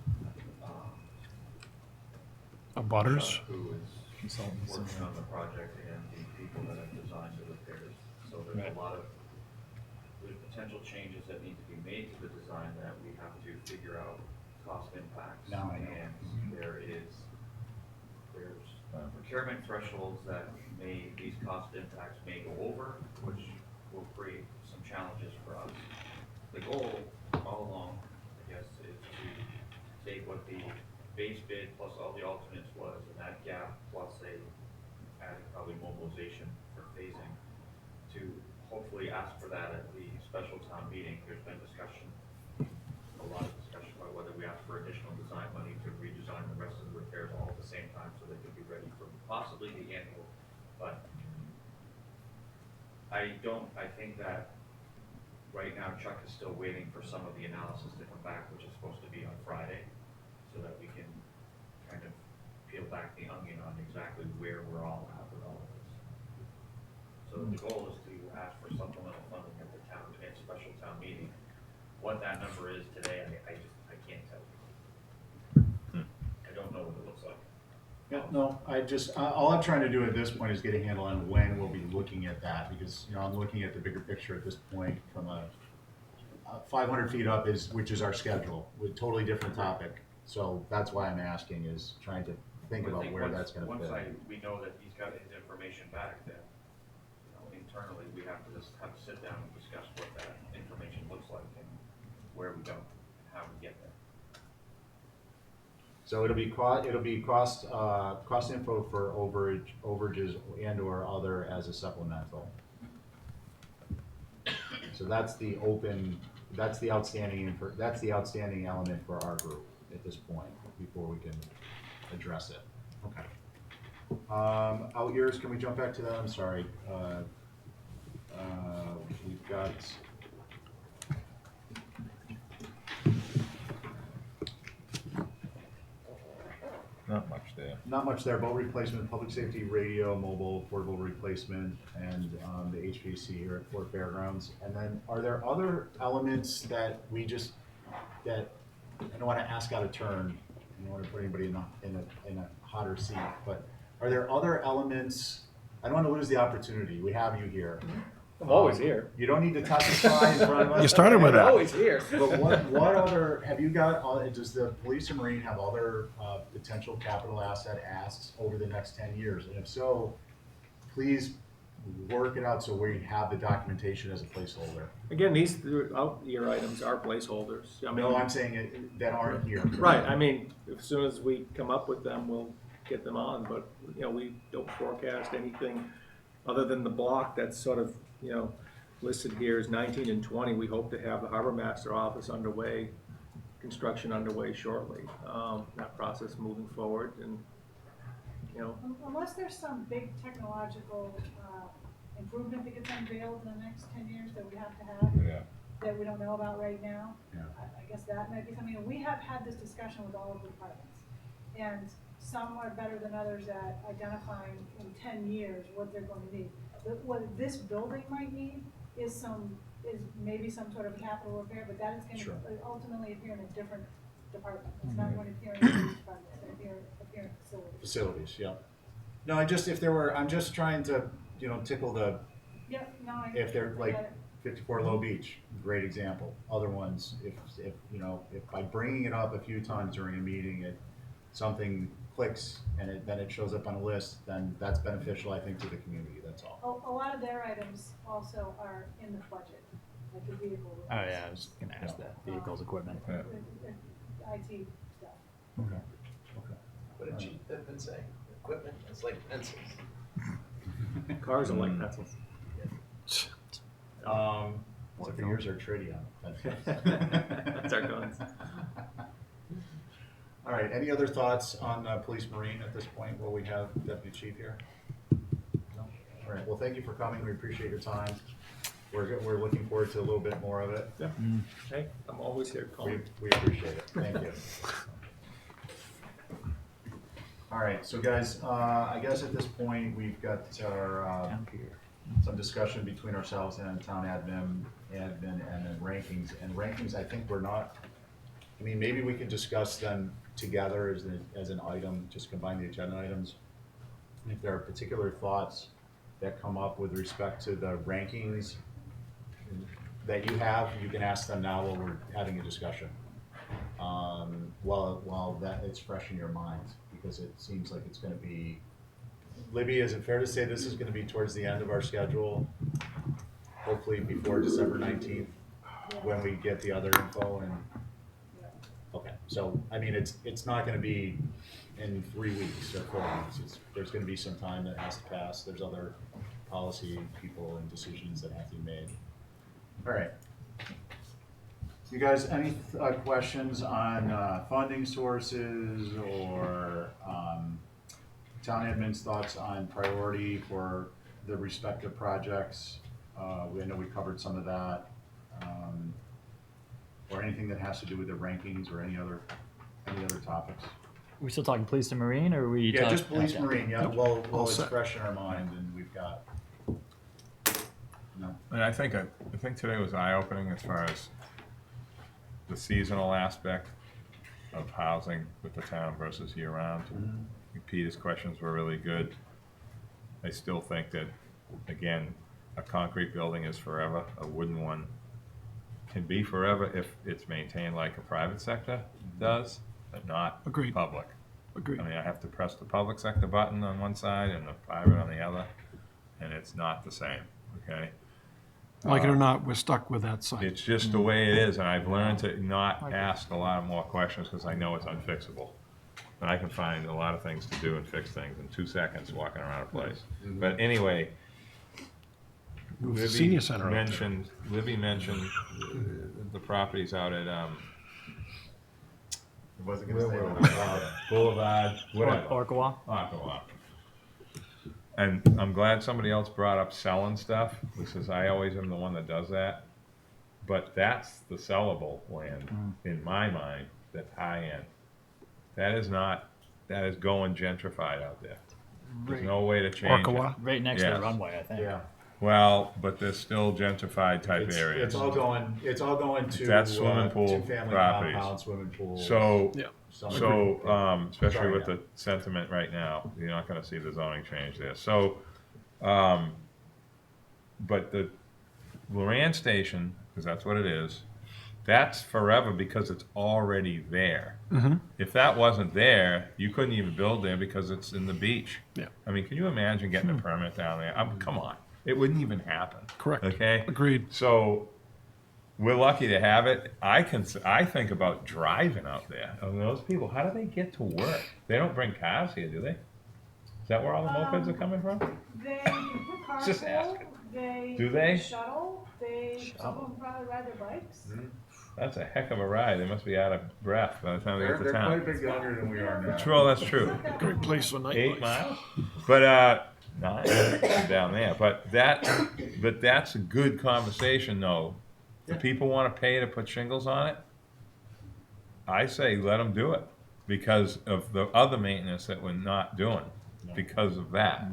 Speaker 7: Butters?
Speaker 10: Chuck, who is
Speaker 3: Consultants.
Speaker 10: working on the project, and the people that have designed the repairs. So there's
Speaker 3: Right.
Speaker 10: a lot of, there's potential changes that need to be made to the design that we have to figure out cost impacts.
Speaker 1: Now I know.
Speaker 10: And there's procurement thresholds that these cost impacts may go over, which will create some challenges for us. The goal all along, I guess, is to take what the base bid plus all the alternates was, and that gap plus adding probably mobilization for phasing, to hopefully ask for that at the special town meeting. There's been discussion, a lot of discussion about whether we ask for additional design money to redesign the rest of the repairs all at the same time so they could be ready for possibly the annual. But I think that right now Chuck is still waiting for some of the analysis to come back, which is supposed to be on Friday, so that we can kind of peel back the onion on exactly where we're all at with all of this. So the goal is to ask for supplemental funding at the town, at special town meeting. What that number is today, I can't tell you. I don't know what it looks like.
Speaker 1: Yeah, no, all I'm trying to do at this point is get a handle on when we'll be looking at that, because, you know, I'm looking at the bigger picture at this point from a 500 feet up which is our schedule, with totally different topic. So that's why I'm asking, is trying to think
Speaker 10: I
Speaker 1: about
Speaker 10: think
Speaker 1: where
Speaker 10: once-
Speaker 1: that's gonna
Speaker 10: Once
Speaker 1: fit.
Speaker 10: we know that he's got his information back, then, you know, internally, we have to just have to sit down and discuss what that information looks like and where we go, and how we get there.
Speaker 1: So it'll be cost info for overages and or other as a supplemental. So that's the outstanding element for our group at this point, before we can address it. Okay. Out years, can we jump back to that? I'm sorry. We've got.
Speaker 2: Not much there.
Speaker 1: Not much there. Boat replacement, public safety radio, mobile, portable replacement, and the HVAC here at Fort Fairgrounds. And then, are there other elements that I don't want to ask out of turn. I don't want to put anybody in a hotter seat. But are there other elements? I don't want to lose the opportunity. We have you here.
Speaker 4: I'm always here.
Speaker 1: You don't need to testify in front of us.
Speaker 7: You started with
Speaker 4: I'm
Speaker 7: that.
Speaker 4: always here.
Speaker 1: But what other, have you got, does the police and marine have other potential capital asset asks over the next 10 years? And if so, please work it out so we have the documentation as a placeholder.
Speaker 4: Again, these out-year items are placeholders. I mean,
Speaker 1: No, I'm saying that aren't here.
Speaker 4: right, I mean, as soon as we come up with them, we'll get them on, but, you know, we don't forecast anything other than the block that's sort of, you know, listed here as 19 and 20. We hope to have the harbor master office underway, construction underway shortly. That process moving forward, and, you know,
Speaker 8: Unless there's some big technological improvement that gets unveiled in the next 10 years that we have to have,
Speaker 2: Yeah.
Speaker 8: that we don't know about right now.
Speaker 1: Yeah.
Speaker 8: I guess that might be something, and we have had this discussion with all of the departments. And some are better than others at identifying in 10 years what they're going to need. What this building might need is maybe some sort of capital repair, but that is going
Speaker 1: Sure.
Speaker 8: to ultimately appear in a different department. It's not going to appear in the police department, it's going to appear in facilities.
Speaker 1: Facilities, yeah. No, I'm just trying to, you know, tickle the,
Speaker 8: Yep, no,
Speaker 1: if they're
Speaker 8: I
Speaker 1: like
Speaker 8: get it.
Speaker 1: 54 Low Beach, great example. Other ones, if you know, if by bringing it up a few times during a meeting, something clicks and then it shows up on a list, then that's beneficial, I think, to the community. That's all.
Speaker 8: A lot of their items also are in the budget, like the vehicle.
Speaker 3: Oh yeah, I was gonna ask that. Vehicles, equipment.
Speaker 2: Yeah.
Speaker 8: IT stuff.
Speaker 1: Okay.
Speaker 5: What did Chief Pittman say? Equipment, it's like pencils.
Speaker 4: cars are like pencils.
Speaker 1: Except for yours are tritium.
Speaker 4: That's our guns.
Speaker 1: All right, any other thoughts on police marine at this point while we have Deputy Chief here? No? All right, well, thank you for coming. We appreciate your time. We're looking forward to a little bit more of it.
Speaker 4: Yeah. Hey, I'm always here. Call me.
Speaker 1: We appreciate it. Thank you. All right, so guys, I guess at this point, we've got our, some discussion between ourselves and town admin, and then rankings. And rankings, I think we're not, I mean, maybe we could discuss them together as an item, just combine the agenda items. If there are particular thoughts that come up with respect to the rankings that you have, you can ask them now while we're having a discussion. While that it's fresh in your mind, because it seems like it's going to be. Libby, is it fair to say this is going to be towards the end of our schedule? Hopefully before December 19th, when we get the other info and. Okay. So, I mean, it's not gonna be in 3 weeks or 4 weeks. There's gonna be some time that has to pass. There's other policy people and decisions that have to be made. All right. You guys, any questions on funding sources or town admin's thoughts on priority for the respective projects? I know we covered some of that. Or anything that has to do with the rankings or any other topics?
Speaker 3: Are we still talking police and marine, or are we?
Speaker 1: Yeah, just police
Speaker 3: okay.
Speaker 1: marine, yeah,
Speaker 7: Yep.
Speaker 1: well,
Speaker 7: All
Speaker 1: it's
Speaker 7: set.
Speaker 1: fresh in our mind and we've got. No,
Speaker 2: And I think today was eye-opening as far as the seasonal aspect of housing with the town versus year-round. I think Peter's questions were really good. I still think that, again, a concrete building is forever. A wooden one can be forever if it's maintained like a private sector does, but not
Speaker 7: Agreed.
Speaker 2: public.
Speaker 7: Agreed.
Speaker 2: I mean, I have to press the public sector button on one side and the private on the other, and it's not the same, okay?
Speaker 7: Like it or not, we're stuck with that side.
Speaker 2: It's just the way it is, and I've learned to not ask a lot more questions because I know it's unfixable. And I can find a lot of things to do and fix things in 2 seconds walking around a place. But anyway,
Speaker 7: Move the
Speaker 2: Libby
Speaker 7: senior center up there.
Speaker 2: mentioned the properties out at
Speaker 1: it wasn't gonna say
Speaker 2: Boulevard, whatever.
Speaker 3: Orkawa?
Speaker 2: Aqua. And I'm glad somebody else brought up selling stuff, because I always am the one that does that. But that's the sellable land, in my mind, that's high end. That is going gentrified out there. There's no way to change it.
Speaker 7: Orkawa?
Speaker 3: Right next to
Speaker 2: Yes.
Speaker 3: the runway, I think.
Speaker 1: Yeah.
Speaker 2: Well, but there's still gentrified type
Speaker 1: It's
Speaker 2: areas.
Speaker 1: all going to.
Speaker 2: That's swimming pool
Speaker 1: two-family
Speaker 2: properties.
Speaker 1: compound, swimming pools.
Speaker 2: So,
Speaker 7: Yeah.
Speaker 2: especially
Speaker 1: Sorry,
Speaker 2: with
Speaker 1: yeah.
Speaker 2: the sentiment right now, you're not gonna see the zoning change there. So, but the Loran Station, because that's what it is, that's forever because it's already there. If that wasn't there, you couldn't even build there because it's in the beach.
Speaker 7: Yeah.
Speaker 2: I mean, can you imagine getting a permit down there? Come on, it wouldn't even happen.
Speaker 7: Correct.
Speaker 2: Okay.
Speaker 7: Agreed.
Speaker 2: So we're lucky to have it. I think about driving out there. And those people, how do they get to work? They don't bring cars here, do they? Is that where all the mopeds are coming from?
Speaker 8: They
Speaker 2: Just
Speaker 8: carpool,
Speaker 2: asking.
Speaker 8: they.
Speaker 2: Do they?
Speaker 8: Shuttle, some of them probably ride their bikes.
Speaker 2: That's a heck of a ride. They must be out of breath by the time they get to
Speaker 1: They're quite a
Speaker 2: town.
Speaker 1: bit younger than we are now.
Speaker 2: True, that's true.
Speaker 7: Great place for
Speaker 2: 8
Speaker 7: nightlife.
Speaker 2: miles, but 9 down there. But that's a good conversation, though.
Speaker 1: Yeah.
Speaker 2: If people want to pay to put shingles on it, I say let them do it because of the other maintenance that we're not doing because of that.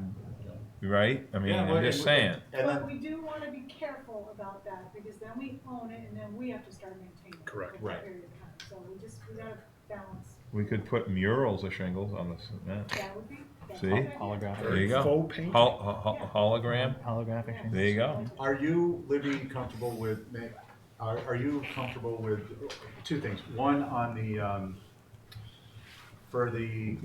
Speaker 2: Right? I mean,
Speaker 1: Yeah,
Speaker 2: I'm just saying.
Speaker 1: And
Speaker 8: But
Speaker 1: then,
Speaker 8: we do wanna be careful about that, because then we own it, and then we have to start maintaining it.
Speaker 7: Correct.
Speaker 8: for a
Speaker 1: Right.
Speaker 8: period of time. So we gotta balance,
Speaker 2: We could put murals of shingles on the cement.
Speaker 8: that would be. that's
Speaker 2: See?
Speaker 8: a good idea.
Speaker 3: Holographic.
Speaker 2: There you go.
Speaker 7: Faux paint.
Speaker 2: Hologram.
Speaker 3: Holographic. thing.
Speaker 2: There you go.
Speaker 1: are you, Libby, comfortable with, are you comfortable with two things? One, on the, for the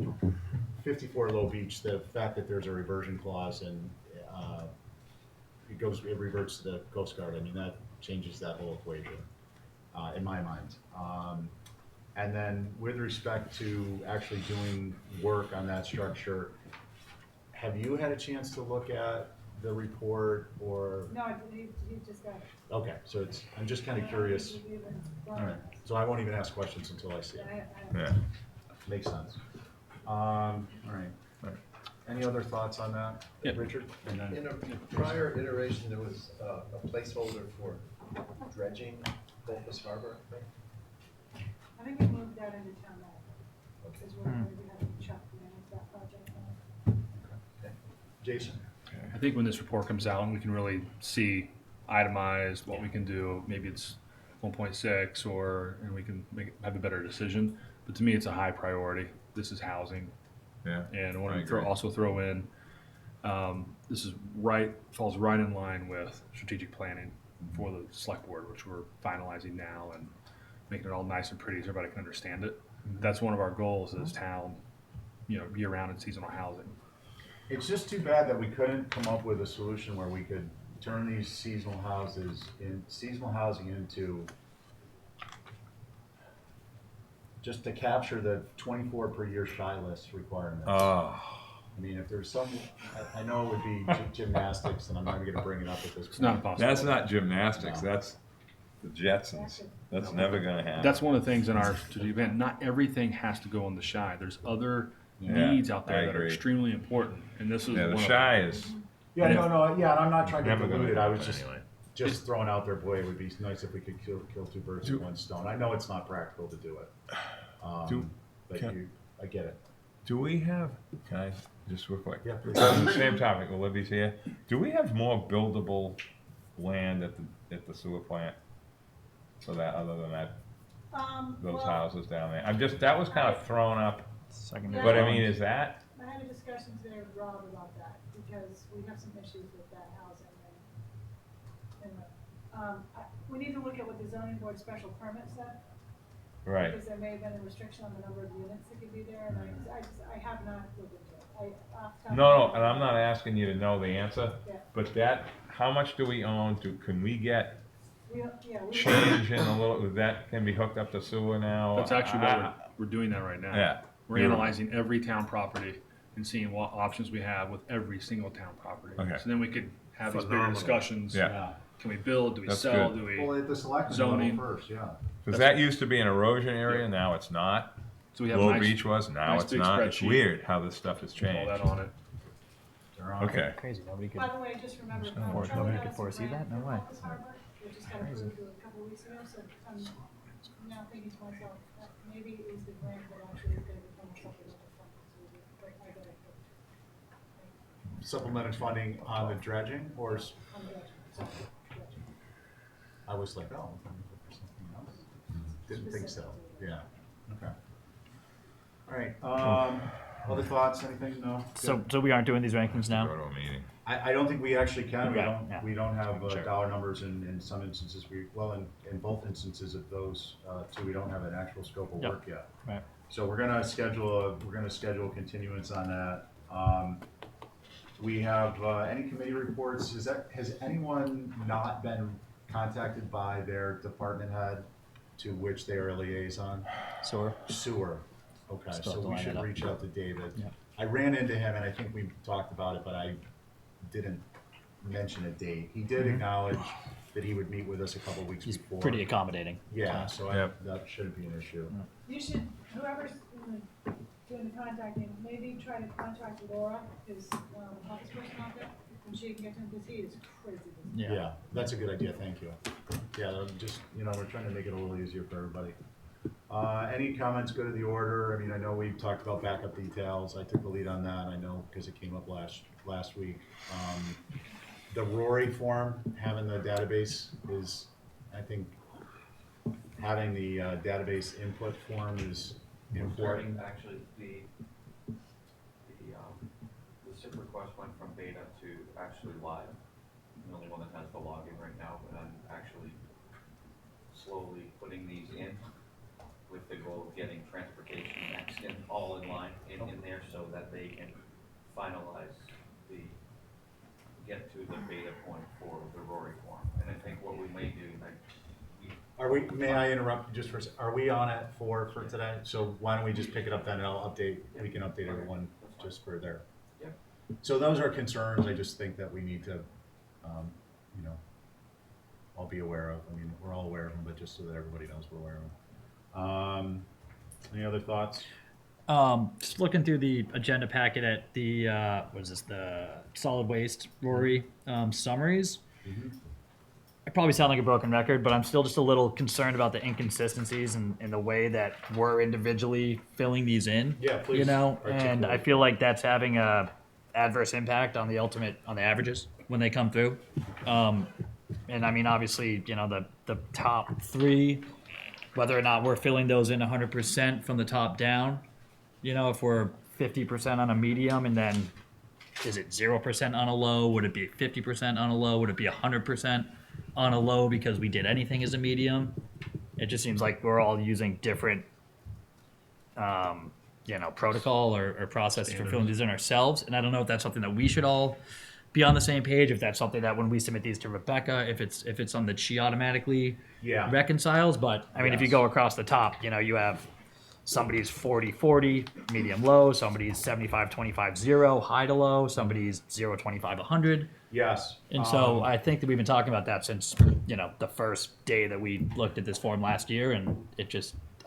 Speaker 1: 54 Low Beach, the fact that there's a reversion clause and it reverts to the Coast Guard, I mean, that changes that whole equation, in my mind. And then with respect to actually doing work on that structure, have you had a chance to look at the report or?
Speaker 8: No, he just got it.
Speaker 1: Okay, so I'm just kind of curious.
Speaker 8: We haven't
Speaker 1: All
Speaker 8: done
Speaker 1: right, so I won't even ask questions until I see
Speaker 8: it.
Speaker 1: it.
Speaker 2: Yeah.
Speaker 1: Makes sense. All right. Any other thoughts on that, Richard? And then-
Speaker 5: In a prior iteration, there was a placeholder for dredging Bumpus Harbor, I think.
Speaker 8: I think we moved that into town hall, because we're going to be having Chuck manage that project now.
Speaker 1: Jason?
Speaker 9: I think when this report comes out, we can really see itemized what we can do. Maybe it's 1.6, and we can have a better decision. But to me, it's a high priority. This is housing,
Speaker 2: Yeah.
Speaker 9: and I want
Speaker 2: I
Speaker 9: to
Speaker 2: agree.
Speaker 9: also throw in this is falls right in line with strategic planning for the select board, which we're finalizing now and making it all nice and pretty so everybody can understand it. That's one of our goals as town, year-round and seasonal housing.
Speaker 1: It's just too bad that we couldn't come up with a solution where we could turn these seasonal housing into just to capture the 24 per year shy list requirement.
Speaker 2: Oh,
Speaker 1: I mean, if there's some, I know it would be gymnastics, and I'm not even gonna bring it up at this point.
Speaker 9: It's not possible.
Speaker 2: that's not gymnastics,
Speaker 1: No.
Speaker 2: that's the Jetsons. That's never gonna happen.
Speaker 9: That's one of the things in our strategic event. Not everything has to go on the shy. There's other
Speaker 2: Yeah,
Speaker 9: needs out
Speaker 2: I
Speaker 9: there that are
Speaker 2: agree.
Speaker 9: extremely important, and this is
Speaker 2: Yeah,
Speaker 9: one
Speaker 2: the
Speaker 9: of
Speaker 2: shy is,
Speaker 1: Yeah, no, yeah, and I'm not trying to
Speaker 2: Never gonna
Speaker 1: dilute it, I was
Speaker 2: happen
Speaker 1: just,
Speaker 2: anyway.
Speaker 1: just throwing out there, boy, it would be nice if we could kill two birds with one stone. I know it's not practical to do it.
Speaker 2: Do-
Speaker 1: But
Speaker 2: can-
Speaker 1: I get it.
Speaker 2: do we have, can I, just real quick?
Speaker 1: Yeah, please.
Speaker 2: On the same topic, Libby's here, do we have more buildable land at the sewer plant? So that, other than that, those
Speaker 8: Well,
Speaker 2: houses down there, I'm just, that was kind of thrown up,
Speaker 3: Secondary.
Speaker 2: but I mean, is that,
Speaker 8: I had a discussion today with Rob about that, because we have some issues with that housing and, we need to look at what the zoning board special permit said.
Speaker 2: right?
Speaker 8: Because there may have been a restriction on the number of units that could be there, and I have not looked into it. Off the top of
Speaker 2: No,
Speaker 8: my
Speaker 2: no, and I'm
Speaker 8: head-
Speaker 2: not asking you to know the answer,
Speaker 8: Yeah.
Speaker 2: but that, how much do we own, can we get
Speaker 8: We, yeah, we.
Speaker 2: change in a little, that can be hooked up to sewer now?
Speaker 9: That's actually what we're doing that right now.
Speaker 2: Yeah.
Speaker 9: We're analyzing every town property and seeing what options we have with every single town property.
Speaker 2: Okay.
Speaker 9: So then we could have these bigger
Speaker 5: Phenomenal.
Speaker 9: discussions.
Speaker 2: Yeah.
Speaker 9: Can we build? Do we
Speaker 2: That's
Speaker 9: sell?
Speaker 2: good.
Speaker 9: Do we?
Speaker 1: Well, at the selectmen
Speaker 9: Zoning.
Speaker 1: level first, yeah.
Speaker 2: Because that used to be an erosion area, now it's not.
Speaker 9: So we have
Speaker 2: Low
Speaker 9: nice,
Speaker 2: Beach was, now
Speaker 9: nice
Speaker 2: it's
Speaker 9: big
Speaker 2: not. It's
Speaker 9: spreadsheet.
Speaker 2: weird how this stuff has
Speaker 9: all
Speaker 2: changed.
Speaker 9: that on it.
Speaker 1: They're on.
Speaker 2: Okay.
Speaker 3: Crazy, nobody could.
Speaker 8: By the way, just remember,
Speaker 3: Or
Speaker 8: Charlie
Speaker 3: nobody
Speaker 8: got
Speaker 3: could
Speaker 8: us a
Speaker 3: foresee
Speaker 8: grant
Speaker 3: that? No
Speaker 8: for
Speaker 3: way.
Speaker 8: Office Harbor, which just got approved a couple weeks ago, so I'm now thinking to myself, that maybe is the grant that actually is gonna become a supplemental fund, so I got it.
Speaker 1: Supplemented funding on the dredging, or,
Speaker 8: I'm dredging, sorry, dredging.
Speaker 1: I was like, oh, I'm looking for something else. Didn't think so, yeah, okay. All right, other thoughts, anything, no?
Speaker 3: So we aren't doing these rankings
Speaker 2: Go
Speaker 3: now?
Speaker 2: to a meeting.
Speaker 1: I don't think we actually can,
Speaker 3: Right, yeah.
Speaker 1: we don't have
Speaker 3: Sure.
Speaker 1: dollar numbers in some instances, in both instances of those, two, we don't have an actual scope of
Speaker 3: Yep.
Speaker 1: work yet.
Speaker 3: Right.
Speaker 1: So we're gonna schedule a continuance on that. We have, any committee reports, has anyone not been contacted by their department head to which they are a liaison?
Speaker 3: Sewer?
Speaker 1: Sewer, okay,
Speaker 3: Still have
Speaker 1: so
Speaker 3: to
Speaker 1: we
Speaker 3: line
Speaker 1: should
Speaker 3: it up.
Speaker 1: reach out to David.
Speaker 3: Yeah.
Speaker 1: I ran into him and I think we talked about it, but I didn't mention a date. He did acknowledge that he would meet with us a couple weeks
Speaker 3: He's
Speaker 1: before.
Speaker 3: pretty accommodating.
Speaker 1: Yeah, so
Speaker 2: Yep.
Speaker 1: that shouldn't be an issue.
Speaker 8: You should, whoever's doing the contacting, maybe try to contact Laura, his, office person out there, and she can get to him, because he is crazy busy.
Speaker 1: Yeah, that's a good idea, thank you. Yeah, just, we're trying to make it a little easier for everybody. Any comments go to the order? I mean, I know we've talked about backup details, I took the lead on that, I know, because it came up last week. The Rory form, having the database is, I think, having the database input form is important.
Speaker 10: Actually, the SIP request went from beta to actually live. I'm the only one that has the login right now, but I'm actually slowly putting these in with the goal of getting transportation next in, all in line in there, so that they can finalize get to the beta point for the Rory form. And I think what we may do,
Speaker 1: May I interrupt just for a second? Are we on at 4 for today? So why don't we just pick it up then and we can update everyone just for there.
Speaker 10: Yep.
Speaker 1: So those are concerns, I just think that we need to, all be aware of. I mean, we're all aware of them, but just so that everybody knows we're aware of them. Any other thoughts?
Speaker 3: Just looking through the agenda packet at the, the solid waste Rory summaries. I probably sound like a broken record, but I'm still just a little concerned about the inconsistencies in the way that we're individually filling these in.
Speaker 1: Yeah, please
Speaker 3: And I
Speaker 1: articulate.
Speaker 3: feel like that's having a adverse impact on the averages when they come through. And I mean, obviously, the top three, whether or not we're filling those in 100% from the top down, if we're 50% on a medium, and then is it 0% on a low? Would it be 50% on a low? Would it be 100% on a low because we did anything as a medium? It just seems like we're all using different, protocol or process for filling these in ourselves. And I don't know if that's something that we should all be on the same page. If that's something that when we submit these to Rebecca, if it's something that she automatically
Speaker 1: Yeah.
Speaker 3: reconciles. But I mean, if you
Speaker 1: Yes.
Speaker 3: go across the top, you have somebody's 40-40, medium low, somebody's 75-25, 0, high to low, somebody's 0-25, 100.
Speaker 1: Yes.
Speaker 3: And so I think that we've been talking about that since, the first day that we looked at this form last year, and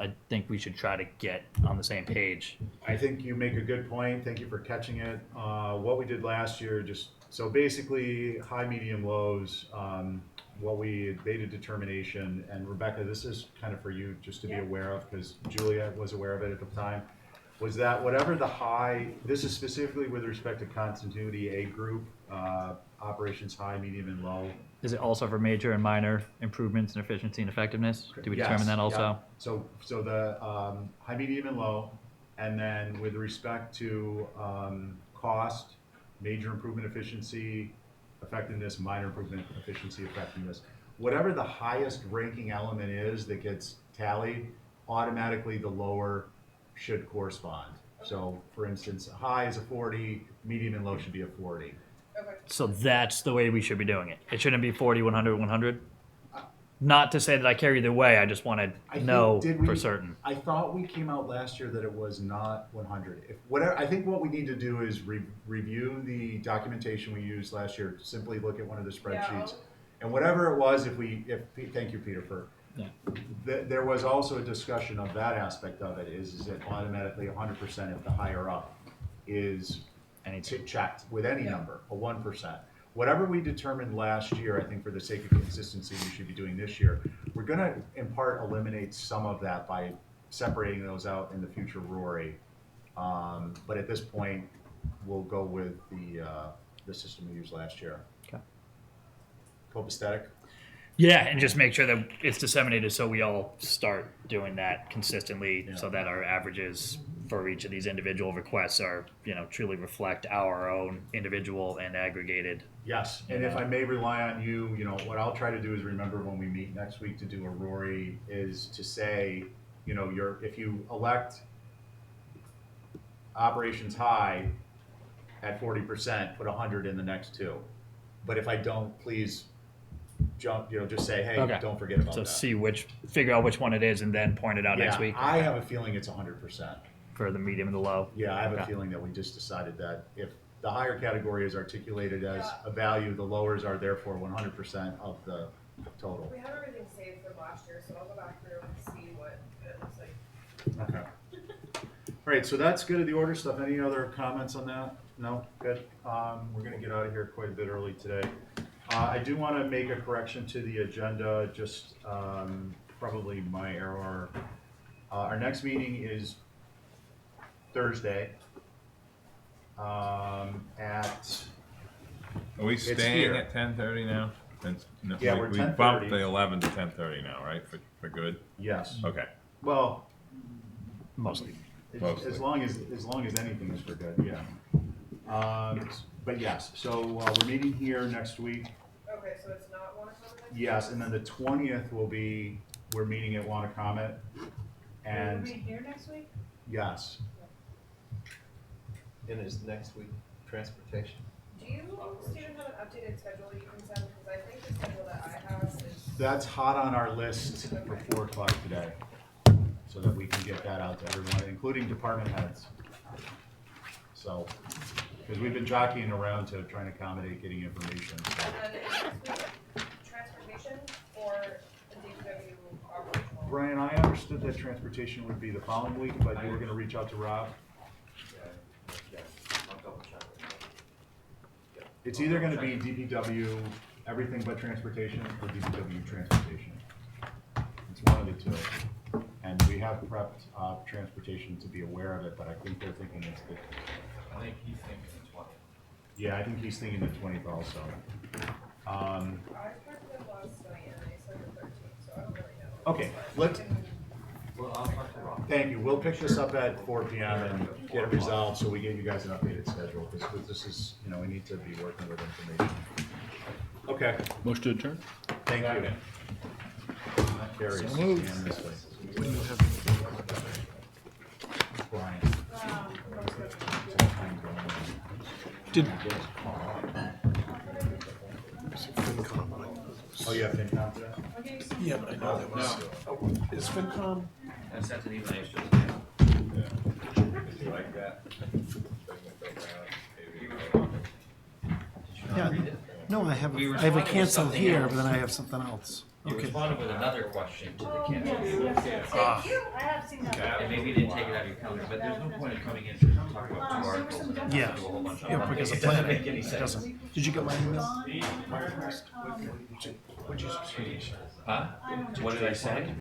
Speaker 3: I think we should try to get on the same page.
Speaker 1: I think you make a good point. Thank you for catching it. What we did last year, so basically high, medium, lows, what we made a determination, and Rebecca, this is kind of for you just to be aware of, because Julia was aware of it at the time, was that whatever the high, this is specifically with respect to continuity A group, operations high, medium, and low.
Speaker 3: Is it also for major and minor improvements in efficiency and effectiveness? Do we determine
Speaker 1: Yes,
Speaker 3: that also?
Speaker 1: yeah. So the high, medium, and low, and then with respect to cost, major improvement efficiency, effectiveness, minor improvement efficiency, effectiveness. Whatever the highest ranking element is that gets tallied, automatically the lower should correspond. So for instance, high is a 40, medium and low should be a 40.
Speaker 3: So that's the way we should be doing it. It shouldn't be 40, 100, 100. Not to say that I care either way. I just want
Speaker 1: I
Speaker 3: to know
Speaker 1: think- did we-
Speaker 3: for certain.
Speaker 1: I thought we came out last year that it was not 100. I think what we need to do is review the documentation we used last year. Simply look at one of the spreadsheets, and whatever it was, thank you, Peter, for.
Speaker 3: Yeah.
Speaker 1: There was also a discussion of that aspect of it. Is it automatically 100% if the higher up is checked with any number, a 1%. Whatever we determined last year, I think for the sake of consistency, we should be doing this year. We're going to, in part, eliminate some of that by separating those out in the future Rory. But at this point, we'll go with the system we used last year.
Speaker 3: Okay.
Speaker 1: Copacetic?
Speaker 3: Yeah, and just make sure that it's disseminated so we all start doing that consistently, so that our averages for each of these individual requests are, truly reflect our own individual and aggregated.
Speaker 1: Yes, and if I may rely on you, what I'll try to do is remember when we meet next week to do a Rory is to say, if you elect operations high at 40%, put 100 in the next two. But if I don't, please jump, just say, hey,
Speaker 3: Okay.
Speaker 1: don't forget about
Speaker 3: So
Speaker 1: that.
Speaker 3: figure out which one it is, and then point it out next week.
Speaker 1: I have a feeling it's 100%.
Speaker 3: For the medium and the low.
Speaker 1: Yeah, I have a
Speaker 3: Okay.
Speaker 1: feeling that we just decided that if the higher category is articulated as a value, the lowers are therefore 100% of the total.
Speaker 11: We have everything saved from last year, so I'll go back through and see what it looks like.
Speaker 1: Okay. All right, so that's good of the order stuff. Any other comments on that? No? Good. We're going to get out of here quite a bit early today. I do want to make a correction to the agenda, just probably my error. Our next meeting is Thursday at...
Speaker 2: Are we
Speaker 1: It's
Speaker 2: staying
Speaker 1: here.
Speaker 2: at 10:30 now? No,
Speaker 1: Yeah, we're
Speaker 2: we
Speaker 1: 10:30.
Speaker 2: bumped the 11 to 10:30 now, right? For good?
Speaker 1: Yes.
Speaker 2: Okay.
Speaker 1: Well,
Speaker 3: Mostly.
Speaker 2: Mostly.
Speaker 1: as long as anything is for good, yeah. But yes, so we're meeting here next week.
Speaker 11: Okay, so it's not one o'clock next week?
Speaker 1: Yes, and then the 20th we're meeting at Wannacomet.
Speaker 8: Will
Speaker 1: And
Speaker 8: we be here next week?
Speaker 1: yes,
Speaker 5: And is next week transportation?
Speaker 11: Do you, Stephen, have an updated schedule that you can send? Because I think the schedule that I have is.
Speaker 1: that's hot on our list for 4 o'clock today, so that we can get that out to everyone, including department heads. So, because we've been jockeying around to try and accommodate getting information. So.
Speaker 11: And then is next week transportation or the DPW operational?
Speaker 1: Brian, I understood that transportation would be the following week, but you were gonna reach out to Rob.
Speaker 10: Yeah, I'll double check.
Speaker 1: It's either gonna be DPW, everything but transportation, or DPW transportation. It's one of the two. And we have prepped, transportation to be aware of it, but I think they're thinking it's the,
Speaker 10: I think he's thinking the 20th.
Speaker 1: yeah, I think he's thinking the 20th also.
Speaker 11: I talked to them last night and they said the 13th, so I don't really know.
Speaker 1: Okay, let's,
Speaker 10: Well, I'll talk to Rob.
Speaker 1: thank you. We'll pick this up at 4 PM and get it resolved, so we gave you guys an updated schedule. This is, we need to be working with information. Okay,
Speaker 9: Motion to adjourn?
Speaker 1: thank you. That carries.
Speaker 3: So moved.
Speaker 1: And this way. Brian.
Speaker 7: Did,
Speaker 1: Oh, you have FinCom for that?
Speaker 8: Okay, so
Speaker 7: yeah, but I know that was, is FinCom,
Speaker 10: I sent an email yesterday.
Speaker 2: You like that?
Speaker 12: Yeah, no, I have a cancel here, but then I have something else.
Speaker 13: You
Speaker 12: Okay.
Speaker 13: responded with another question to the
Speaker 8: Yes,
Speaker 13: cancel.
Speaker 8: yes, yes. I have seen that.
Speaker 13: And maybe you didn't take it out of your calendar, but there's no point in coming in to talk about two
Speaker 8: There were
Speaker 13: articles
Speaker 8: some
Speaker 13: and then
Speaker 8: different-
Speaker 12: Yeah.
Speaker 13: do a whole bunch of
Speaker 12: Yeah,
Speaker 13: them.
Speaker 12: because of
Speaker 13: It doesn't
Speaker 12: planning.
Speaker 13: make any
Speaker 12: It
Speaker 13: sense.
Speaker 12: doesn't. Did you get my email?
Speaker 8: Um,
Speaker 12: What'd you
Speaker 13: Huh? What did I say?